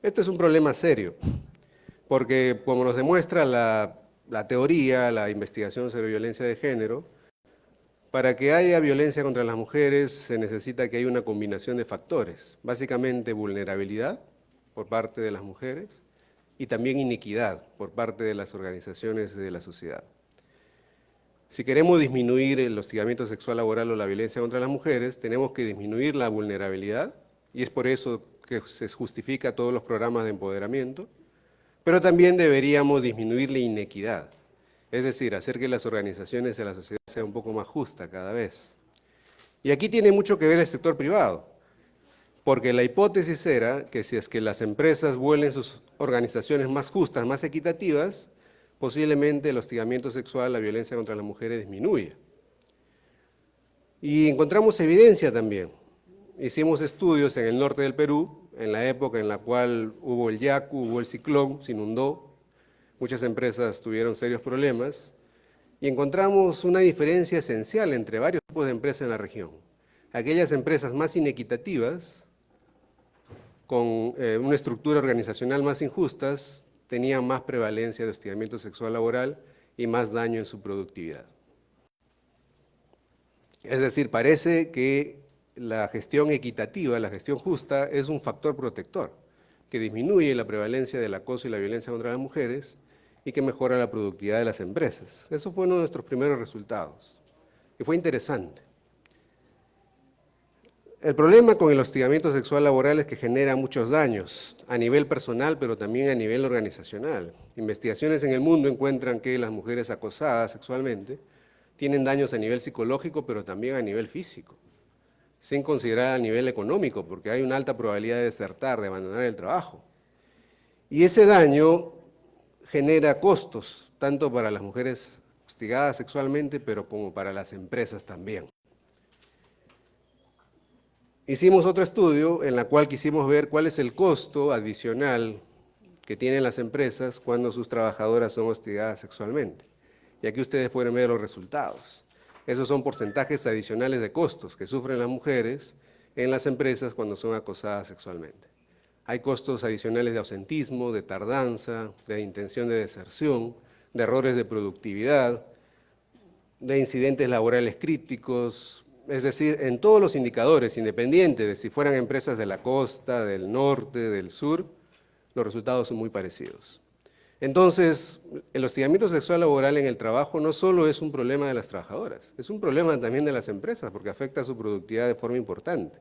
Esto es un problema serio, porque como nos demuestra la teoría, la investigación sobre violencia de género, para que haya violencia contra las mujeres se necesita que haya una combinación de factores, básicamente vulnerabilidad por parte de las mujeres y también inequidad por parte de las organizaciones de la sociedad. Si queremos disminuir el hostigamiento sexual laboral o la violencia contra las mujeres, tenemos que disminuir la vulnerabilidad, y es por eso que se justifica todos los programas de empoderamiento, pero también deberíamos disminuir la inequidad, es decir, hacer que las organizaciones de la sociedad sean un poco más justas cada vez. Y aquí tiene mucho que ver el sector privado, porque la hipótesis era que si es que las empresas vuelven sus organizaciones más justas, más equitativas, posiblemente el hostigamiento sexual, la violencia contra las mujeres disminuya. Y encontramos evidencia también. Hicimos estudios en el norte del Perú, en la época en la cual hubo el Yaku, hubo el ciclón, se inundó, muchas empresas tuvieron serios problemas, y encontramos una diferencia esencial entre varios tipos de empresas en la región. Aquellas empresas más inequitativas, con una estructura organizacional más injustas, tenían más prevalencia de hostigamiento sexual laboral y más daño en su productividad. Es decir, parece que la gestión equitativa, la gestión justa, es un factor protector que disminuye la prevalencia del acoso y la violencia contra las mujeres y que mejora la productividad de las empresas. Eso fue uno de nuestros primeros resultados y fue interesante. El problema con el hostigamiento sexual laboral es que genera muchos daños a nivel personal, pero también a nivel organizacional. Investigaciones en el mundo encuentran que las mujeres acosadas sexualmente tienen daños a nivel psicológico, pero también a nivel físico, sin considerar a nivel económico, porque hay una alta probabilidad de desertar, de abandonar el trabajo. Y ese daño genera costos, tanto para las mujeres hostigadas sexualmente, pero como para las empresas también. Hicimos otro estudio en el cual quisimos ver cuál es el costo adicional que tienen las empresas cuando sus trabajadoras son hostigadas sexualmente. Y aquí ustedes pueden ver los resultados. Esos son porcentajes adicionales de costos que sufren las mujeres en las empresas cuando son acosadas sexualmente. Hay costos adicionales de ausentismo, de tardanza, de intención de deserción, de errores de productividad, de incidentes laborales críticos, es decir, en todos los indicadores, independientes de si fueran empresas de la costa, del norte, del sur, los resultados son muy parecidos. Entonces, el hostigamiento sexual laboral en el trabajo no solo es un problema de las trabajadoras, es un problema también de las empresas porque afecta a su productividad de forma importante.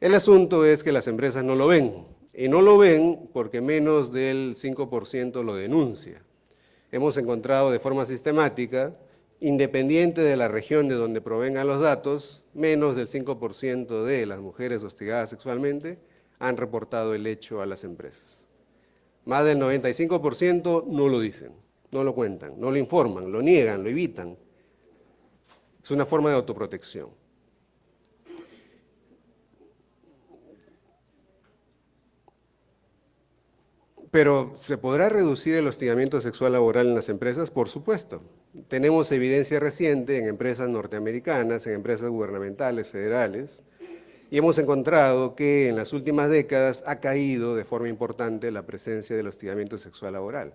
El asunto es que las empresas no lo ven, y no lo ven porque menos del 5% lo denuncia. Hemos encontrado de forma sistemática, independiente de la región de donde provengan los datos, menos del 5% de las mujeres hostigadas sexualmente han reportado el hecho a las empresas. Más del 95% no lo dicen, no lo cuentan, no lo informan, lo niegan, lo evitan. Es una forma de autoprotección. Pero, ¿se podrá reducir el hostigamiento sexual laboral en las empresas? Por supuesto. Tenemos evidencia reciente en empresas norteamericanas, en empresas gubernamentales, federales, y hemos encontrado que en las últimas décadas ha caído de forma importante la presencia del hostigamiento sexual laboral.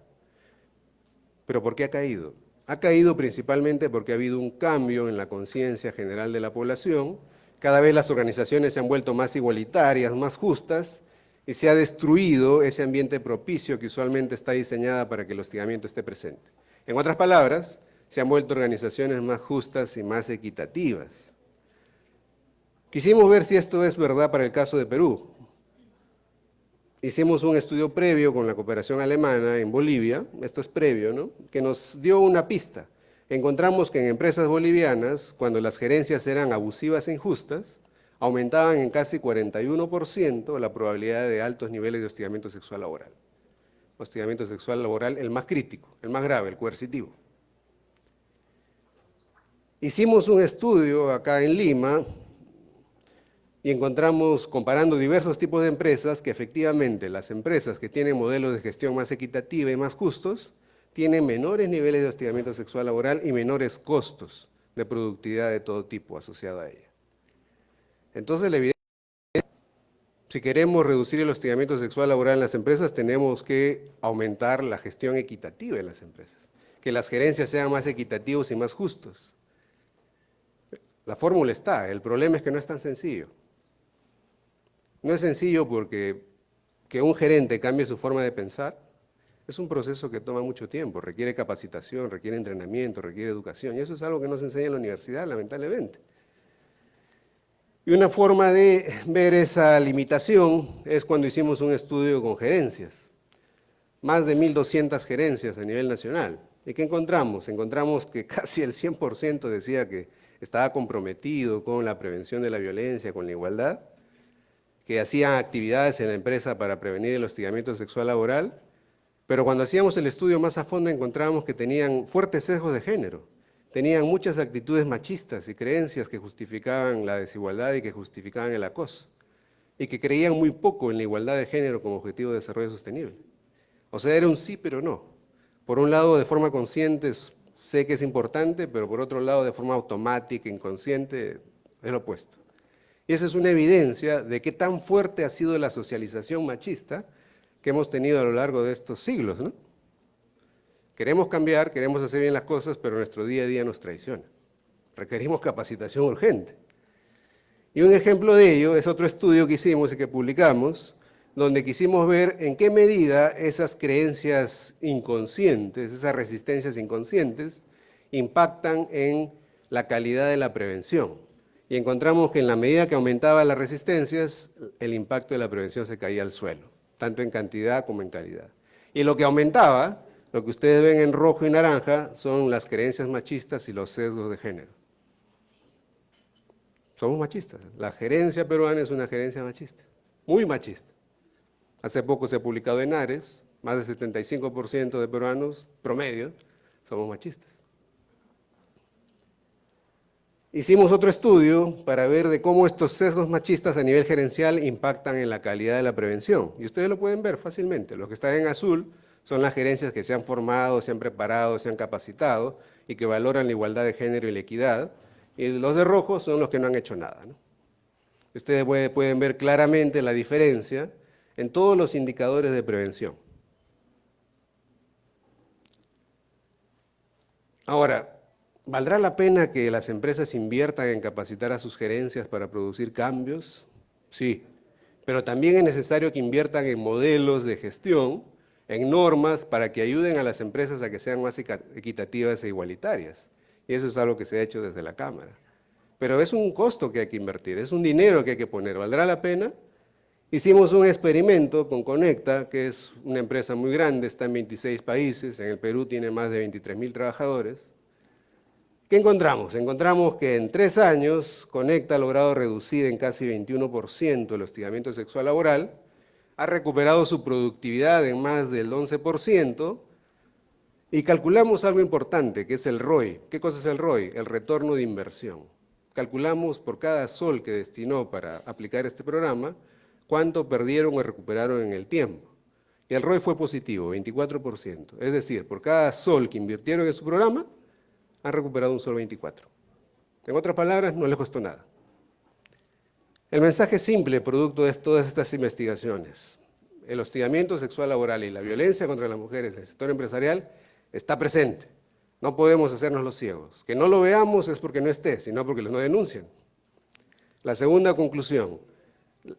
¿Pero por qué ha caído? Ha caído principalmente porque ha habido un cambio en la conciencia general de la población, cada vez las organizaciones se han vuelto más igualitarias, más justas, y se ha destruido ese ambiente propicio que usualmente está diseñada para que el hostigamiento esté presente. En otras palabras, se han vuelto organizaciones más justas y más equitativas. Quisimos ver si esto es verdad para el caso de Perú. Hicimos un estudio previo con la cooperación alemana en Bolivia, esto es previo, ¿no?, que nos dio una pista. Encontramos que en empresas bolivianas, cuando las gerencias eran abusivas e injustas, aumentaban en casi 41% la probabilidad de altos niveles de hostigamiento sexual laboral. Hostigamiento sexual laboral el más crítico, el más grave, el coercitivo. Hicimos un estudio acá en Lima y encontramos, comparando diversos tipos de empresas, que efectivamente las empresas que tienen modelos de gestión más equitativa y más justos, tienen menores niveles de hostigamiento sexual laboral y menores costos de productividad de todo tipo asociado a ella. Entonces, la evidencia Si queremos reducir el hostigamiento sexual laboral en las empresas, tenemos que aumentar la gestión equitativa en las empresas, que las gerencias sean más equitativos y más justos. La fórmula está, el problema es que no es tan sencillo. No es sencillo porque que un gerente cambie su forma de pensar es un proceso que toma mucho tiempo, requiere capacitación, requiere entrenamiento, requiere educación, y eso es algo que no se enseña en la universidad, lamentablemente. Y una forma de ver esa limitación es cuando hicimos un estudio con gerencias, más de 1.200 gerencias a nivel nacional. ¿Y qué encontramos? Encontramos que casi el 100% decía que estaba comprometido con la prevención de la violencia, con la igualdad, que hacían actividades en la empresa para prevenir el hostigamiento sexual laboral, pero cuando hacíamos el estudio más a fondo encontrábamos que tenían fuertes sesgos de género, tenían muchas actitudes machistas y creencias que justificaban la desigualdad y que justificaban el acoso, y que creían muy poco en la igualdad de género como objetivo de desarrollo sostenible. O sea, era un sí, pero no. Por un lado, de forma consciente, sé que es importante, pero por otro lado, de forma automática, inconsciente, es lo opuesto. Y esa es una evidencia de qué tan fuerte ha sido la socialización machista que hemos tenido a lo largo de estos siglos, ¿no? Queremos cambiar, queremos hacer bien las cosas, pero nuestro día a día nos traiciona. Requerimos capacitación urgente. Y un ejemplo de ello es otro estudio que hicimos y que publicamos, donde quisimos ver en qué medida esas creencias inconscientes, esas resistencias inconscientes, impactan en la calidad de la prevención. Y encontramos que en la medida que aumentaba las resistencias, el impacto de la prevención se caía al suelo, tanto en cantidad como en calidad. Y lo que aumentaba, lo que ustedes ven en rojo y naranja, son las creencias machistas y los sesgos de género. Somos machistas. La gerencia peruana es una gerencia machista, muy machista. Hace poco se ha publicado en Ares, más del 75% de peruanos, promedio, somos machistas. Hicimos otro estudio para ver de cómo estos sesgos machistas a nivel gerencial impactan en la calidad de la prevención. Y ustedes lo pueden ver fácilmente. Los que están en azul son las gerencias que se han formado, se han preparado, se han capacitado y que valoran la igualdad de género y la equidad. Y los de rojo son los que no han hecho nada, ¿no? Ustedes pueden ver claramente la diferencia en todos los indicadores de prevención. Ahora, ¿valdrá la pena que las empresas inviertan en capacitar a sus gerencias para producir cambios? Sí, pero también es necesario que inviertan en modelos de gestión, en normas para que ayuden a las empresas a que sean más equitativas e igualitarias. Y eso es algo que se ha hecho desde la Cámara. Pero es un costo que hay que invertir, es un dinero que hay que poner. ¿Valdrá la pena? Hicimos un experimento con Conecta, que es una empresa muy grande, está en 26 países, en el Perú tiene más de 23.000 trabajadores. ¿Qué encontramos? Encontramos que en 3 años Conecta ha logrado reducir en casi 21% el hostigamiento sexual laboral, ha recuperado su productividad en más del 11% y calculamos algo importante, que es el ROI. ¿Qué cosa es el ROI? El retorno de inversión. Calculamos por cada sol que destinó para aplicar este programa, cuánto perdieron o recuperaron en el tiempo. Y el ROI fue positivo, 24%. Es decir, por cada sol que invirtieron en su programa, han recuperado un sol 24. En otras palabras, no les costó nada. El mensaje simple, producto de todas estas investigaciones, el hostigamiento sexual laboral y la violencia contra las mujeres en el sector empresarial está presente. No podemos hacernos los ciegos. Que no lo veamos es porque no esté, sino porque no denuncian. La segunda conclusión,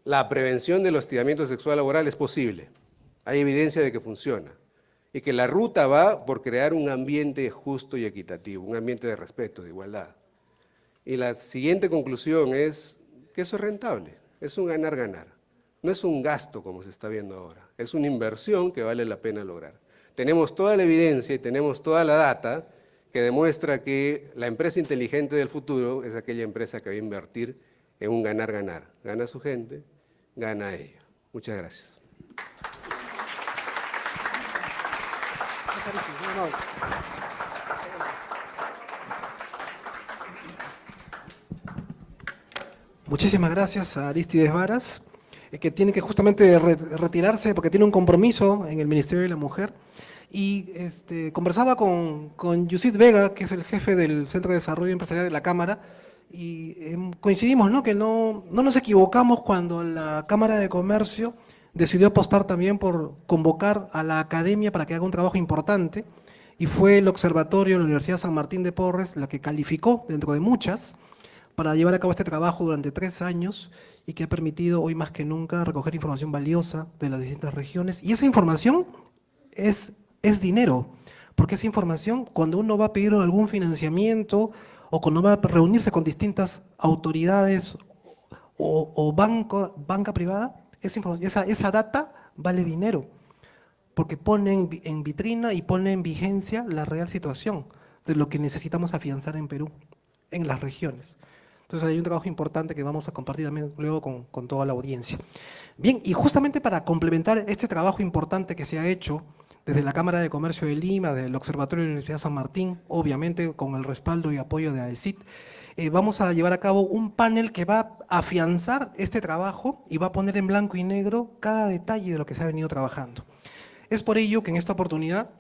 la prevención del hostigamiento sexual laboral es posible. Hay evidencia de que funciona. Y que la ruta va por crear un ambiente justo y equitativo, un ambiente de respeto, de igualdad. Y la siguiente conclusión es que eso es rentable, es un ganar-ganar. No es un gasto como se está viendo ahora, es una inversión que vale la pena lograr. Tenemos toda la evidencia y tenemos toda la data que demuestra que la empresa inteligente del futuro es aquella empresa que va a invertir en un ganar-ganar. Gana su gente, gana ella. Muchas gracias. Muchísimas gracias a Arístides Varas, que tiene que justamente retirarse porque tiene un compromiso en el Ministerio de la Mujer. Y conversaba con Yusit Vega, que es el jefe del Centro de Desarrollo Empresarial de la Cámara, y coincidimos, ¿no?, que no nos equivocamos cuando la Cámara de Comercio decidió apostar también por convocar a la academia para que haga un trabajo importante, y fue el Observatorio de la Universidad San Martín de Porres la que calificó, dentro de muchas, para llevar a cabo este trabajo durante 3 años, y que ha permitido hoy más que nunca recoger información valiosa de las distintas regiones. Y esa información es dinero, porque esa información, cuando uno va a pedir algún financiamiento o cuando va a reunirse con distintas autoridades o banca privada, esa data vale dinero, porque pone en vitrina y pone en vigencia la real situación de lo que necesitamos afianzar en Perú, en las regiones. Entonces hay un trabajo importante que vamos a compartir también luego con toda la audiencia. Bien, y justamente para complementar este trabajo importante que se ha hecho desde la Cámara de Comercio de Lima, del Observatorio de la Universidad San Martín, obviamente con el respaldo y apoyo de AECIT, vamos a llevar a cabo un panel que va a afianzar este trabajo y va a poner en blanco y negro cada detalle de lo que se ha venido trabajando. Es por ello que en esta oportunidad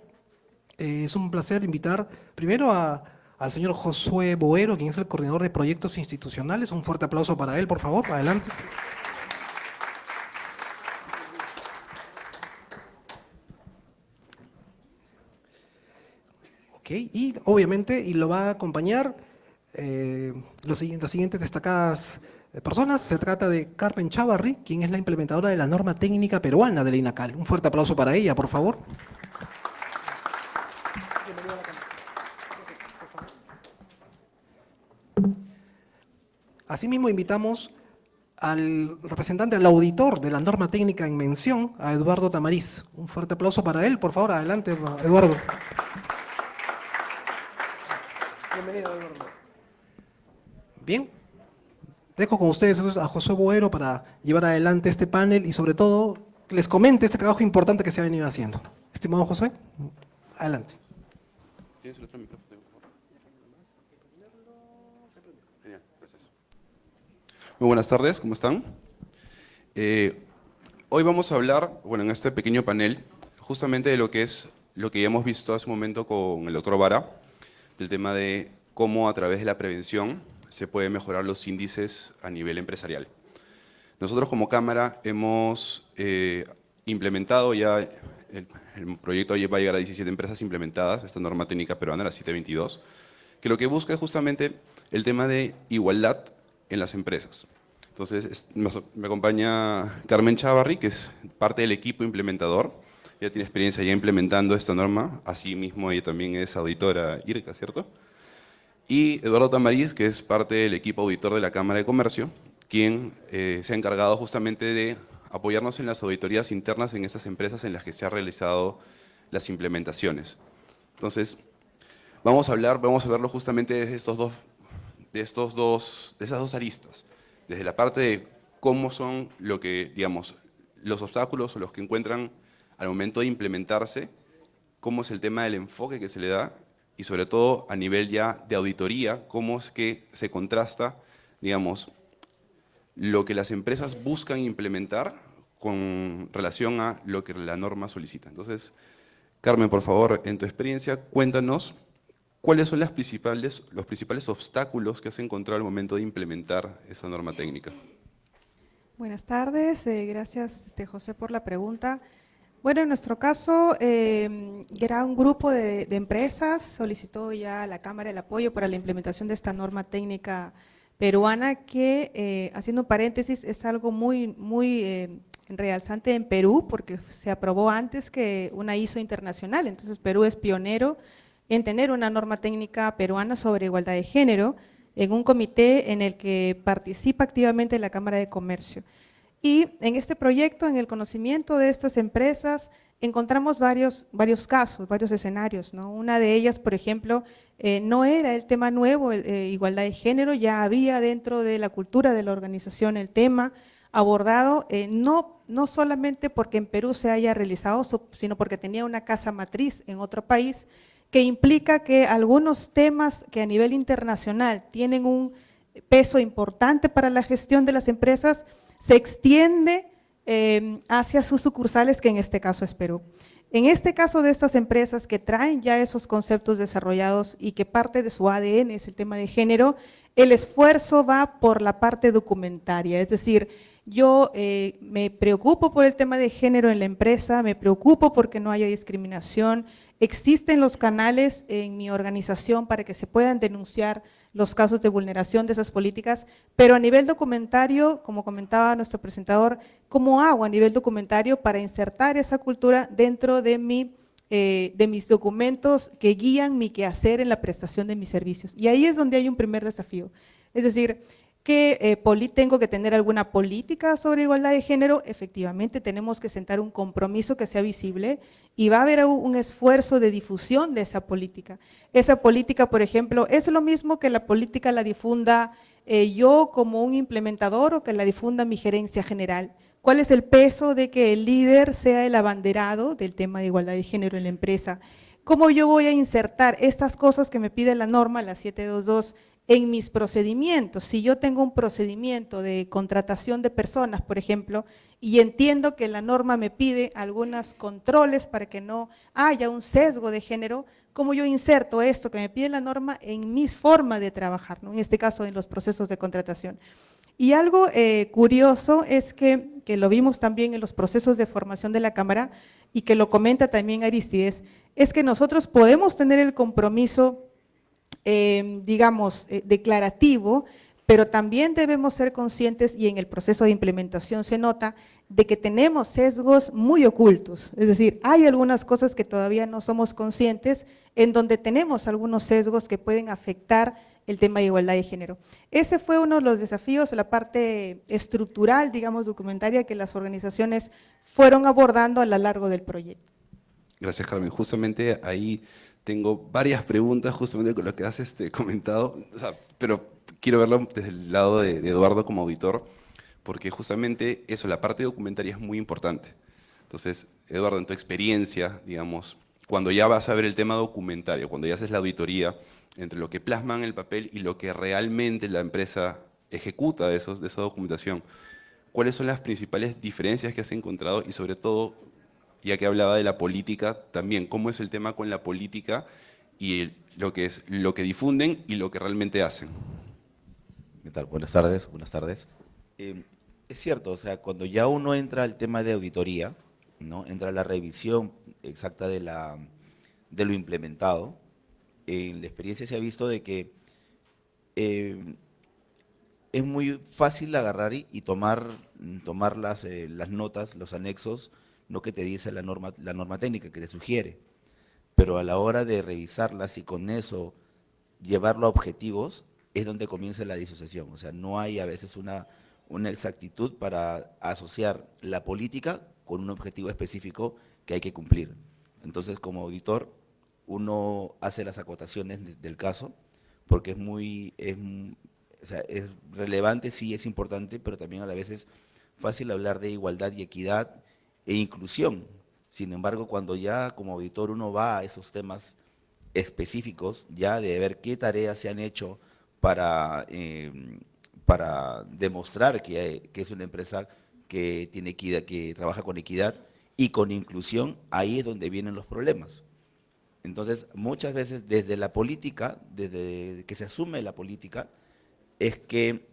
es un placer invitar primero al señor Josué Boero, quien es el coordinador de proyectos institucionales. Un fuerte aplauso para él, por favor, adelante. Ok, y obviamente, y lo va a acompañar las siguientes destacadas personas. Se trata de Carmen Chávarri, quien es la implementadora de la norma técnica peruana del INACAL. Un fuerte aplauso para ella, por favor. Asimismo, invitamos al representante, al auditor de la norma técnica en mención, a Eduardo Tamariz. Un fuerte aplauso para él, por favor, adelante, Eduardo. Bienvenido, Eduardo. Bien, dejo con ustedes a Josué Boero para llevar adelante este panel y sobre todo les comente este trabajo importante que se ha venido haciendo. Estimado José, adelante. ¿Tienes el otro micrófono? Genial, gracias. Muy buenas tardes, ¿cómo están? Hoy vamos a hablar, en este pequeño panel, justamente de lo que ya hemos visto hace un momento con el doctor Vara, del tema de cómo a través de la prevención se pueden mejorar los índices a nivel empresarial. Nosotros como Cámara hemos implementado ya, el proyecto va a llegar a 17 empresas implementadas, esta norma técnica peruana, la 722, que lo que busca es justamente el tema de igualdad en las empresas. Entonces, me acompaña Carmen Chávarri, que es parte del equipo implementador. Ella tiene experiencia ya implementando esta norma, asimismo ella también es auditora IRCA, ¿cierto? Y Eduardo Tamariz, que es parte del equipo auditor de la Cámara de Comercio, quien se ha encargado justamente de apoyarnos en las auditorías internas en esas empresas en las que se han realizado las implementaciones. Entonces, vamos a verlo justamente desde de esas dos aristas, desde la parte de cómo son los obstáculos o los que encuentran al momento de implementarse, cómo es el tema del enfoque que se le da y sobre todo a nivel ya de auditoría, cómo es que se contrasta, lo que las empresas buscan implementar con relación a lo que la norma solicita. Entonces, Carmen, por favor, en tu experiencia, cuéntanos cuáles son los principales obstáculos que has encontrado al momento de implementar esa norma técnica. Buenas tardes, gracias José por la pregunta. Bueno, en nuestro caso, era un grupo de empresas, solicitó ya a la Cámara el apoyo para la implementación de esta norma técnica peruana que, haciendo un paréntesis, es algo muy realzante en Perú porque se aprobó antes que una ISO internacional, entonces Perú es pionero en tener una norma técnica peruana sobre igualdad de género en un comité en el que participa activamente la Cámara de Comercio. Y en este proyecto, en el conocimiento de estas empresas, encontramos varios casos, varios escenarios, ¿no? Una de ellas, por ejemplo, no era el tema nuevo, igualdad de género, ya había dentro de la cultura de la organización el tema abordado, no solamente porque en Perú se haya realizado, sino porque tenía una casa matriz en otro país, que implica que algunos temas que a nivel internacional tienen un peso importante para la gestión de las empresas, se extiende hacia sus sucursales, que en este caso es Perú. En este caso de estas empresas que traen ya esos conceptos desarrollados y que parte de su ADN es el tema de género, el esfuerzo va por la parte documentaria, es decir, yo me preocupo por el tema de género en la empresa, me preocupo porque no haya discriminación, existen los canales en mi organización para que se puedan denunciar los casos de vulneración de esas políticas, pero a nivel documentario, como comentaba nuestro presentador, ¿cómo hago a nivel documentario para insertar esa cultura dentro de mis documentos que guían mi quehacer en la prestación de mis servicios? Y ahí es donde hay un primer desafío. Es decir, que tengo que tener alguna política sobre igualdad de género, efectivamente tenemos que sentar un compromiso que sea visible y va a haber un esfuerzo de difusión de esa política. Esa política, por ejemplo, es lo mismo que la política la difunda yo como un implementador o que la difunda mi gerencia general. ¿Cuál es el peso de que el líder sea el abanderado del tema de igualdad de género en la empresa? ¿Cómo yo voy a insertar estas cosas que me pide la norma, la 722, en mis procedimientos? Si yo tengo un procedimiento de contratación de personas, por ejemplo, y entiendo que la norma me pide algunos controles para que no haya un sesgo de género, ¿cómo yo inserto esto que me pide la norma en mis formas de trabajar, ¿no? En este caso, en los procesos de contratación? Y algo curioso es que lo vimos también en los procesos de formación de la Cámara y que lo comenta también Aristides, es que nosotros podemos tener el compromiso digamos, declarativo, pero también debemos ser conscientes, y en el proceso de implementación se nota, de que tenemos sesgos muy ocultos. Es decir, hay algunas cosas que todavía no somos conscientes, en donde tenemos algunos sesgos que pueden afectar el tema de igualdad de género. Ese fue uno de los desafíos, la parte estructural, digamos, documentaria, que las organizaciones fueron abordando a lo largo del proyecto. Gracias, Carmen. Justamente ahí tengo varias preguntas justamente con lo que has comentado, o sea, pero quiero verlo desde el lado de Eduardo como auditor, porque justamente eso, la parte documentaria es muy importante. Entonces, Eduardo, en tu experiencia, digamos, cuando ya vas a ver el tema documentario, cuando ya haces la auditoría, entre lo que plasman en el papel y lo que realmente la empresa ejecuta de esa documentación, ¿cuáles son las principales diferencias que has encontrado y sobre todo, ya que hablaba de la política, también cómo es el tema con la política y lo que difunden y lo que realmente hacen? ¿Qué tal? Buenas tardes, buenas tardes. Es cierto, o sea, cuando ya uno entra al tema de auditoría, ¿no? Entra a la revisión exacta de lo implementado, en la experiencia se ha visto de que es muy fácil agarrar y tomar las notas, los anexos, no que te dice la norma técnica, que te sugiere, pero a la hora de revisarlas y con eso llevarlo a objetivos, es donde comienza la disociación. O sea, no hay a veces una exactitud para asociar la política con un objetivo específico que hay que cumplir. Entonces, como auditor, uno hace las acotaciones del caso, porque o sea, es relevante, sí, es importante, pero también a la vez es fácil hablar de igualdad y equidad e inclusión. Sin embargo, cuando ya como auditor uno va a esos temas específicos, ya de ver qué tareas se han hecho para demostrar que es una empresa que tiene equidad, que trabaja con equidad y con inclusión, ahí es donde vienen los problemas. Entonces, muchas veces desde la política, desde que se asume la política, es que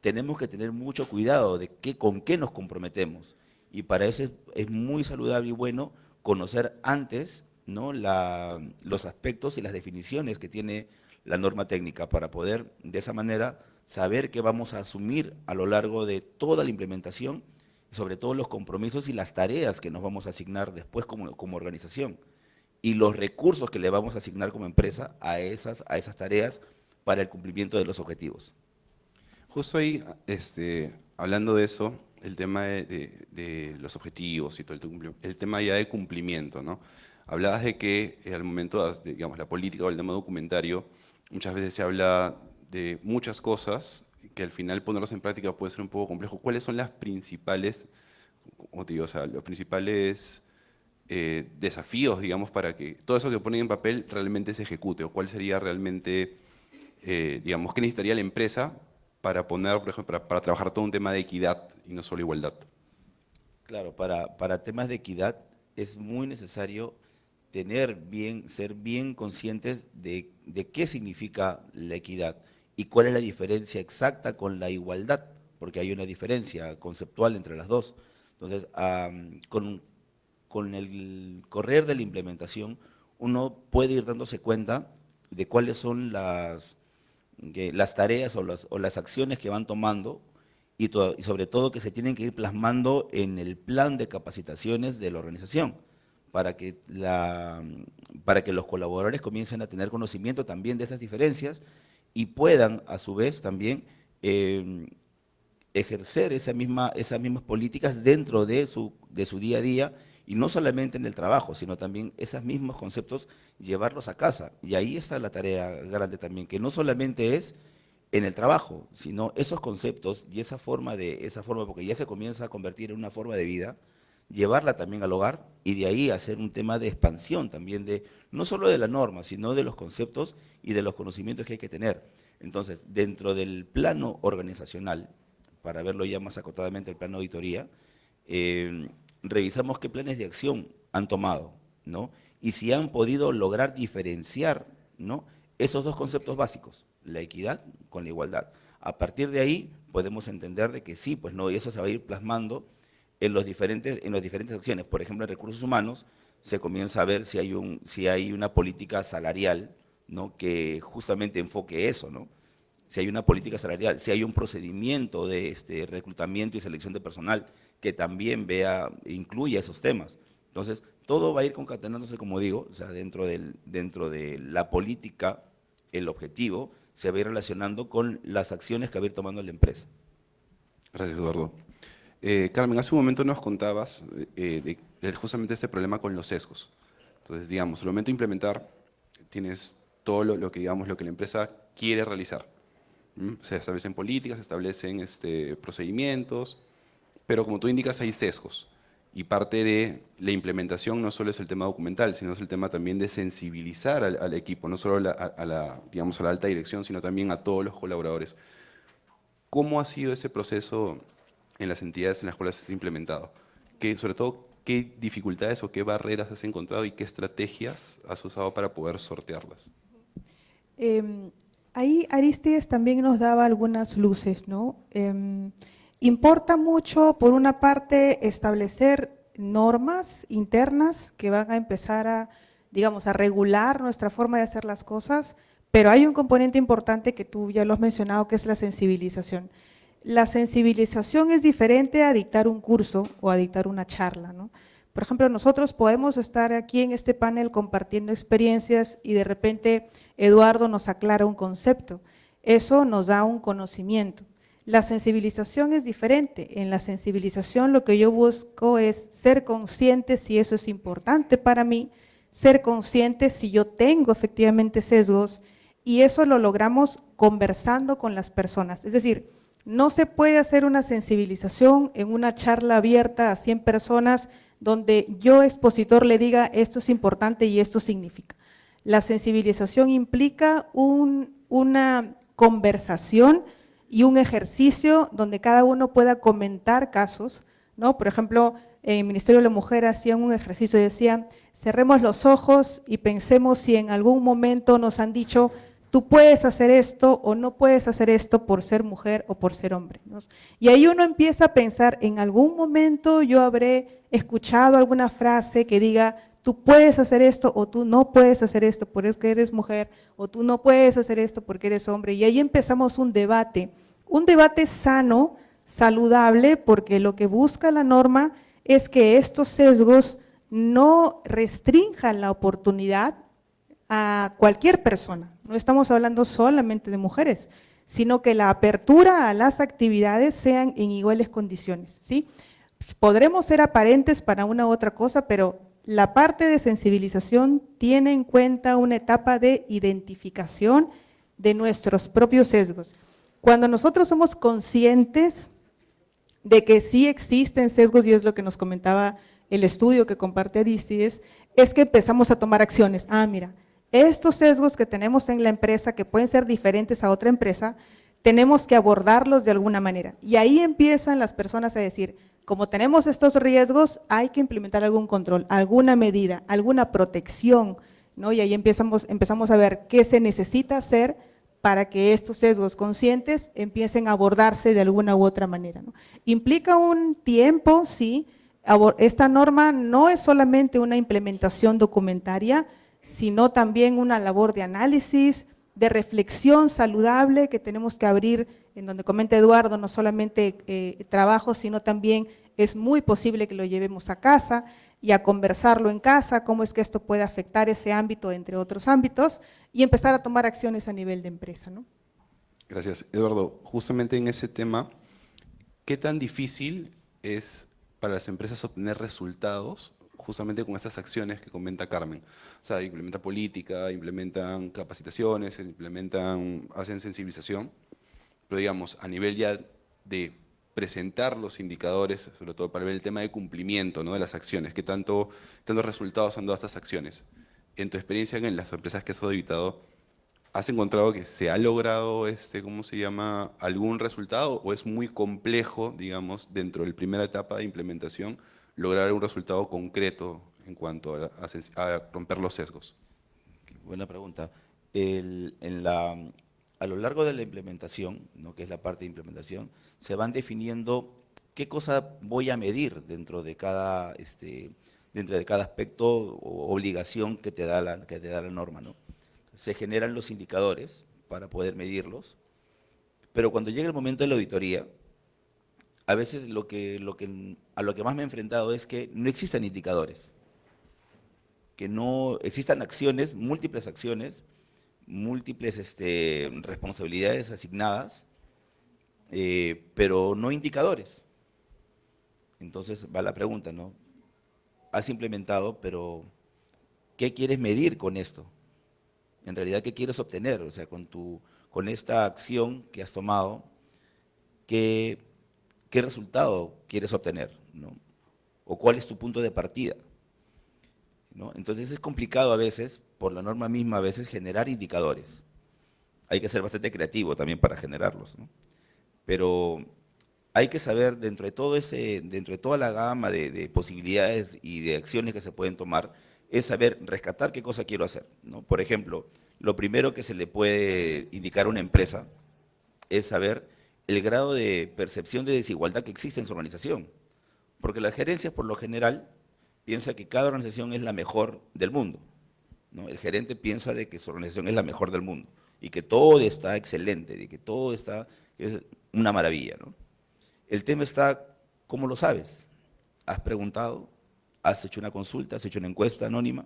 tenemos que tener mucho cuidado de con qué nos comprometemos. Y para eso es muy saludable y bueno conocer antes, ¿no? los aspectos y las definiciones que tiene la norma técnica para poder, de esa manera, saber qué vamos a asumir a lo largo de toda la implementación, sobre todo los compromisos y las tareas que nos vamos a asignar después como organización, y los recursos que le vamos a asignar como empresa a esas tareas para el cumplimiento de los objetivos. Justo ahí, hablando de eso, el tema de los objetivos y todo el tema ya de cumplimiento, ¿no? Hablabas de que al momento de, digamos, la política o el tema documentario, muchas veces se habla de muchas cosas que al final ponerlas en práctica puede ser un poco complejo. ¿Cuáles son las principales, como te digo, o sea, los principales desafíos, digamos, para que todo eso que ponen en papel realmente se ejecute? ¿O cuál sería realmente, digamos, qué necesitaría la empresa para poner, por ejemplo, para trabajar todo un tema de equidad y no solo igualdad? Claro, para temas de equidad es muy necesario ser bien conscientes de qué significa la equidad y cuál es la diferencia exacta con la igualdad, porque hay una diferencia conceptual entre las dos. Entonces, con el correr de la implementación, uno puede ir dándose cuenta de cuáles son las tareas o las acciones que van tomando y sobre todo que se tienen que ir plasmando en el plan de capacitaciones de la organización para que los colaboradores comiencen a tener conocimiento también de esas diferencias y puedan a su vez también ejercer esas mismas políticas dentro de su día a día, y no solamente en el trabajo, sino también esos mismos conceptos llevarlos a casa. Y ahí está la tarea grande también, que no solamente es en el trabajo, sino esos conceptos y esa forma, porque ya se comienza a convertir en una forma de vida, llevarla también al hogar y de ahí hacer un tema de expansión también, no solo de la norma, sino de los conceptos y de los conocimientos que hay que tener. Entonces, dentro del plano organizacional, para verlo ya más acotadamente el plano de auditoría, revisamos qué planes de acción han tomado, ¿no? Y si han podido lograr diferenciar, ¿no?, esos dos conceptos básicos, la equidad con la igualdad. A partir de ahí podemos entender de que sí, pues no, y eso se va a ir plasmando en las diferentes acciones. Por ejemplo, en recursos humanos se comienza a ver si hay una política salarial, ¿no?, que justamente enfoque eso, ¿no? Si hay una política salarial, si hay un procedimiento de reclutamiento y selección de personal que también incluya esos temas. Entonces, todo va a ir concatenándose, como digo, o sea, dentro de la política, el objetivo se va a ir relacionando con las acciones que va a ir tomando la empresa. Gracias, Eduardo. Carmen, hace un momento nos contabas de justamente este problema con los sesgos. Entonces, digamos, al momento de implementar, tienes todo lo que la empresa quiere realizar. Se establecen políticas, se establecen procedimientos, pero como tú indicas hay sesgos y parte de la implementación no solo es el tema documental, sino es el tema también de sensibilizar al equipo, no solo a la alta dirección, sino también a todos los colaboradores. ¿Cómo ha sido ese proceso en las entidades en las cuales has implementado? Sobre todo, ¿qué dificultades o qué barreras has encontrado y qué estrategias has usado para poder sortearlas? Ahí Arístides también nos daba algunas luces, ¿no? Importa mucho, por una parte, establecer normas internas que van a empezar a regular nuestra forma de hacer las cosas, pero hay un componente importante que tú ya lo has mencionado, que es la sensibilización. La sensibilización es diferente a dictar un curso o a dictar una charla, ¿no? Por ejemplo, nosotros podemos estar aquí en este panel compartiendo experiencias y de repente Eduardo nos aclara un concepto. Eso nos da un conocimiento. La sensibilización es diferente. En la sensibilización lo que yo busco es ser consciente si eso es importante para mí, ser consciente si yo tengo efectivamente sesgos, y eso lo logramos conversando con las personas. Es decir, no se puede hacer una sensibilización en una charla abierta a 100 personas donde yo, expositor, le diga esto es importante y esto significa. La sensibilización implica una conversación y un ejercicio donde cada uno pueda comentar casos, ¿no? Por ejemplo, en el Ministerio de la Mujer hacían un ejercicio y decían, cerremos los ojos y pensemos si en algún momento nos han dicho, tú puedes hacer esto o no puedes hacer esto por ser mujer o por ser hombre, ¿no? Y ahí uno empieza a pensar, en algún momento yo habré escuchado alguna frase que diga, tú puedes hacer esto o tú no puedes hacer esto porque eres mujer, o tú no puedes hacer esto porque eres hombre. Y ahí empezamos un debate sano, saludable, porque lo que busca la norma es que estos sesgos no restrinjan la oportunidad a cualquier persona. No estamos hablando solamente de mujeres, sino que la apertura a las actividades sean en iguales condiciones, ¿sí? Podremos ser aparentes para una u otra cosa, pero la parte de sensibilización tiene en cuenta una etapa de identificación de nuestros propios sesgos. Cuando nosotros somos conscientes de que sí existen sesgos, y es lo que nos comentaba el estudio que comparte Arístides, es que empezamos a tomar acciones. Mira, estos sesgos que tenemos en la empresa, que pueden ser diferentes a otra empresa, tenemos que abordarlos de alguna manera. Y ahí empiezan las personas a decir, como tenemos estos riesgos, hay que implementar algún control, alguna medida, alguna protección, ¿no? Y ahí empezamos a ver qué se necesita hacer para que estos sesgos conscientes empiecen a abordarse de alguna u otra manera, ¿no? Implica un tiempo, sí. Esta norma no es solamente una implementación documentaria, sino también una labor de análisis, de reflexión saludable que tenemos que abrir, en donde comenta Eduardo, no solamente trabajo, sino también es muy posible que lo llevemos a casa y a conversarlo en casa, cómo es que esto puede afectar ese ámbito, entre otros ámbitos, y empezar a tomar acciones a nivel de empresa, ¿no? Gracias. Eduardo, justamente en ese tema, ¿qué tan difícil es para las empresas obtener resultados justamente con estas acciones que comenta Carmen? O sea, implementan política, implementan capacitaciones, hacen sensibilización, pero digamos, a nivel ya de presentar los indicadores, sobre todo para ver el tema de cumplimiento, ¿no?, de las acciones, ¿qué tantos resultados han dado estas acciones? En tu experiencia en las empresas que has auditado, ¿has encontrado que se ha logrado, ¿cómo se llama?, algún resultado, o es muy complejo, digamos, dentro de la primera etapa de implementación, lograr un resultado concreto en cuanto a romper los sesgos? Buena pregunta. A lo largo de la implementación, ¿no?, que es la parte de implementación, se van definiendo qué cosa voy a medir dentro de cada aspecto o obligación que te da la norma, ¿no? Se generan los indicadores para poder medirlos, pero cuando llega el momento de la auditoría, a veces a lo que más me he enfrentado es que no existen indicadores, que no existan acciones, múltiples responsabilidades asignadas, pero no indicadores. Entonces va la pregunta, ¿no? Has implementado, pero ¿qué quieres medir con esto? En realidad, ¿qué quieres obtener? O sea, con esta acción que has tomado, ¿qué resultado quieres obtener, ¿no? ¿O cuál es tu punto de partida, ¿no? Entonces es complicado a veces, por la norma misma, a veces generar indicadores. Hay que ser bastante creativo también para generarlos, ¿no? Pero hay que saber, dentro de toda la gama de posibilidades y de acciones que se pueden tomar, es saber rescatar qué cosa quiero hacer, ¿no? Por ejemplo, lo primero que se le puede indicar a una empresa es saber el grado de percepción de desigualdad que existe en su organización. Porque las gerencias, por lo general, piensan que cada organización es la mejor del mundo, ¿no? El gerente piensa de que su organización es la mejor del mundo y que todo está excelente, de que todo es una maravilla, ¿no? El tema está, ¿cómo lo sabes? ¿Has preguntado? ¿Has hecho una consulta? ¿Has hecho una encuesta anónima?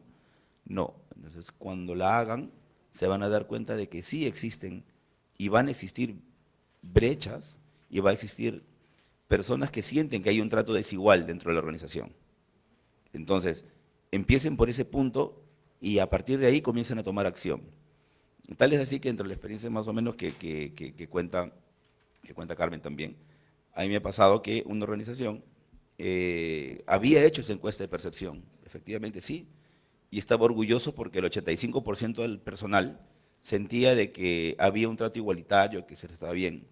No. Entonces, cuando la hagan, se van a dar cuenta de que sí existen y van a existir brechas y va a existir personas que sienten que hay un trato desigual dentro de la organización. Entonces, empiecen por ese punto y a partir de ahí comiencen a tomar acción. Tal es así que entre la experiencia más o menos que cuenta Carmen también, a mí me ha pasado que una organización había hecho esa encuesta de percepción, efectivamente sí, y estaba orgulloso porque el 85% del personal sentía de que había un trato igualitario, que se les estaba bien,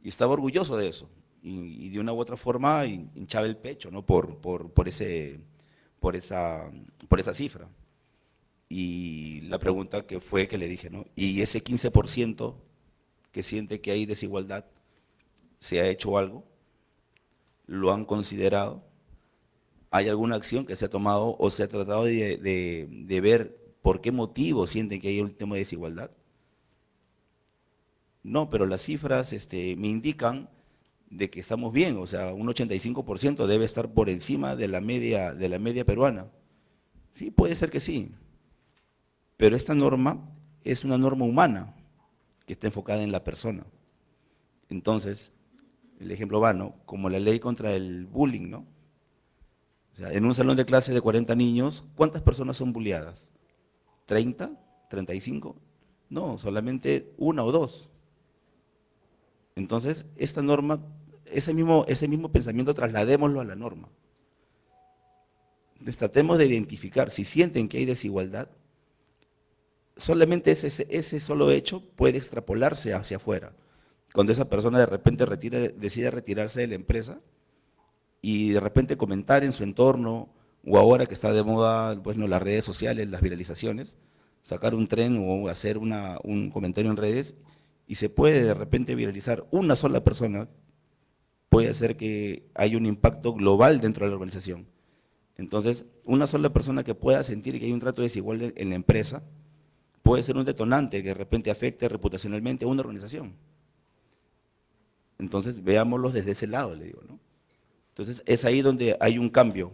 y estaba orgulloso de eso, y de una u otra forma hinchaba el pecho, ¿no?, por esa cifra. Y la pregunta que le dije, ¿no?, y ese 15% que siente que hay desigualdad, ¿se ha hecho algo? ¿Lo han considerado? ¿Hay alguna acción que se ha tomado o se ha tratado de ver por qué motivo sienten que hay un tema de desigualdad? No, pero las cifras me indican de que estamos bien, o sea, un 85% debe estar por encima de la media peruana. Sí, puede ser que sí, pero esta norma es una norma humana que está enfocada en la persona. Entonces, el ejemplo va, ¿no?, como la ley contra el bullying, ¿no? O sea, en un salón de clase de 40 niños, ¿cuántas personas son bulleadas? ¿30? ¿35? No, solamente una o dos. Entonces, esta norma, ese mismo pensamiento trasladémoslo a la norma. Entonces, tratemos de identificar, si sienten que hay desigualdad, solamente ese solo hecho puede extrapolarse hacia afuera. Cuando esa persona de repente decide retirarse de la empresa y de repente comentar en su entorno, o ahora que está de moda, pues, no, las redes sociales, las viralizaciones, sacar un tren o hacer un comentario en redes y se puede de repente viralizar. Una sola persona puede hacer que haya un impacto global dentro de la organización. Entonces, una sola persona que pueda sentir que hay un trato desigual en la empresa puede ser un detonante que de repente afecte reputacionalmente a una organización. Entonces, veámoslos desde ese lado, le digo, ¿no? Entonces, es ahí donde hay un cambio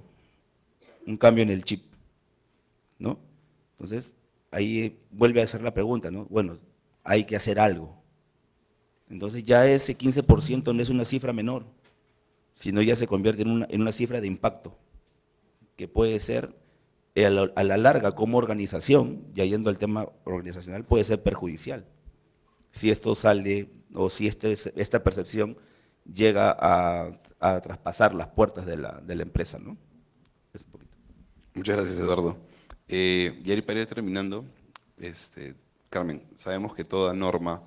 en el chip, ¿no? Entonces, ahí vuelve a hacer la pregunta, ¿no? Bueno, hay que hacer algo. Entonces, ya ese 15% no es una cifra menor, sino ya se convierte en una cifra de impacto, que puede ser, a la larga, como organización, ya yendo al tema organizacional, puede ser perjudicial. Si esto sale, o si esta percepción llega a traspasar las puertas de la empresa, ¿no? Es un poquito. Muchas gracias, Eduardo. Y para ir terminando, Carmen, sabemos que toda norma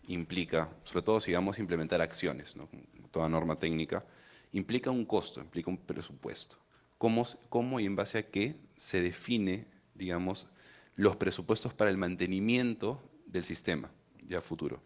implica, sobre todo si vamos a implementar acciones, ¿no? Toda norma técnica, implica un costo, implica un presupuesto. ¿Cómo y en base a qué se define, digamos, los presupuestos para el mantenimiento del sistema ya futuro?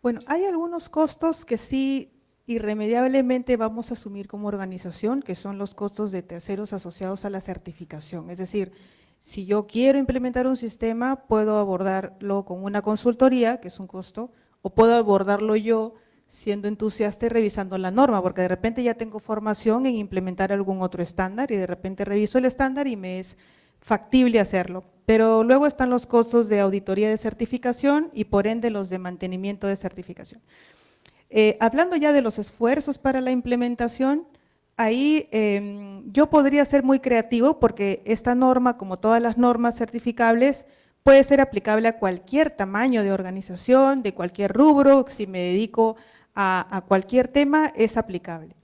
Bueno, hay algunos costos que sí irremediablemente vamos a asumir como organización, que son los costos de terceros asociados a la certificación. Es decir, si yo quiero implementar un sistema, puedo abordarlo con una consultoría, que es un costo, o puedo abordarlo yo siendo entusiasta y revisando la norma, porque de repente ya tengo formación en implementar algún otro estándar y de repente reviso el estándar y me es factible hacerlo. Pero luego están los costos de auditoría de certificación y por ende los de mantenimiento de certificación. Hablando ya de los esfuerzos para la implementación, ahí yo podría ser muy creativo porque esta norma, como todas las normas certificables, puede ser aplicable a cualquier tamaño de organización, de cualquier rubro. Si me dedico a cualquier tema, es aplicable.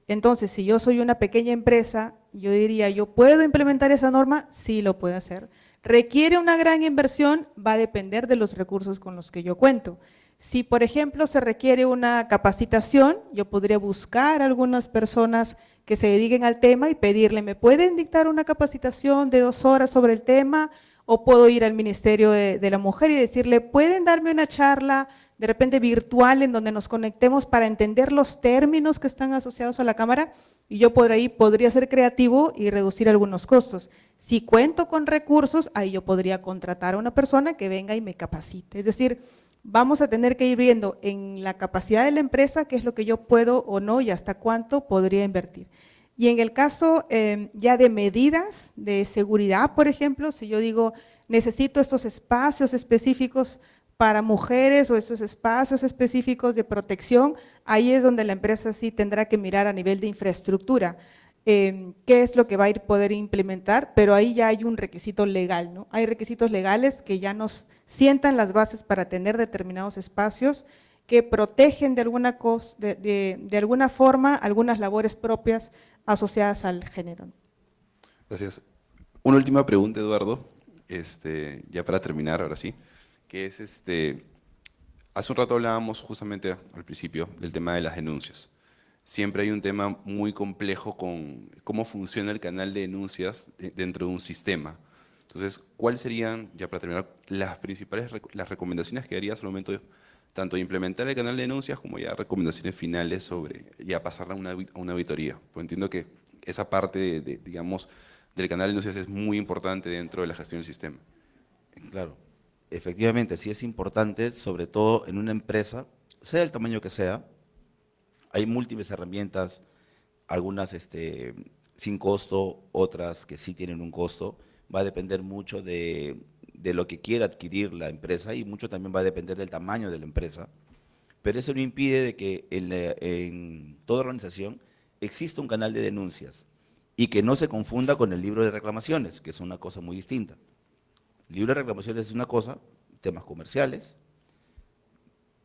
Entonces, si yo soy una pequeña empresa, yo diría, ¿yo puedo implementar esa norma? Sí, lo puedo hacer. ¿Requiere una gran inversión? Va a depender de los recursos con los que yo cuento. Si, por ejemplo, se requiere una capacitación, yo podría buscar algunas personas que se dediquen al tema y pedirle, ¿me pueden dictar una capacitación de 2 horas sobre el tema? O puedo ir al Ministerio de la Mujer y decirle, ¿pueden darme una charla de repente virtual en donde nos conectemos para entender los términos que están asociados a la Cámara? Y yo por ahí podría ser creativo y reducir algunos costos. Si cuento con recursos, ahí yo podría contratar a una persona que venga y me capacite. Es decir, vamos a tener que ir viendo en la capacidad de la empresa qué es lo que yo puedo o no y hasta cuánto podría invertir. Y en el caso ya de medidas de seguridad, por ejemplo, si yo digo, necesito estos espacios específicos para mujeres o estos espacios específicos de protección, ahí es donde la empresa sí tendrá que mirar a nivel de infraestructura qué es lo que va a ir poder implementar, pero ahí ya hay un requisito legal, ¿no? Hay requisitos legales que ya nos sientan las bases para tener determinados espacios que protegen de alguna forma algunas labores propias asociadas al género. Gracias. Una última pregunta, Eduardo, ya para terminar, ahora sí, que es, hace un rato hablábamos justamente al principio del tema de las denuncias. Siempre hay un tema muy complejo con cómo funciona el canal de denuncias dentro de un sistema. Entonces, ¿cuáles serían, ya para terminar, las principales las recomendaciones que darías al momento de tanto de implementar el canal de denuncias como ya recomendaciones finales sobre ya pasarla a una auditoría? Pues entiendo que esa parte, digamos, del canal de denuncias es muy importante dentro de la gestión del sistema. Claro, efectivamente, sí es importante, sobre todo en una empresa, sea el tamaño que sea. Hay múltiples herramientas, algunas sin costo, otras que sí tienen un costo. Va a depender mucho de lo que quiera adquirir la empresa y mucho también va a depender del tamaño de la empresa. Pero eso no impide de que en toda organización exista un canal de denuncias y que no se confunda con el libro de reclamaciones, que es una cosa muy distinta. El libro de reclamaciones es una cosa, temas comerciales,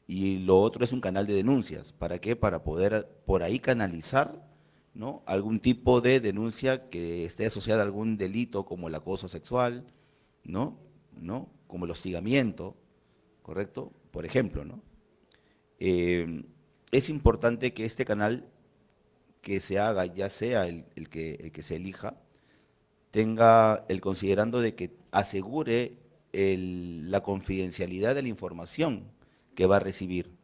y lo otro es un canal de denuncias. ¿Para qué? Para poder por ahí canalizar, ¿no?, algún tipo de denuncia que esté asociada a algún delito como el acoso sexual, ¿no? Como el hostigamiento, ¿correcto? Por ejemplo, ¿no? Es importante que este canal que se haga, ya sea el que se elija, tenga el considerando de que asegure la confidencialidad de la información que va a recibir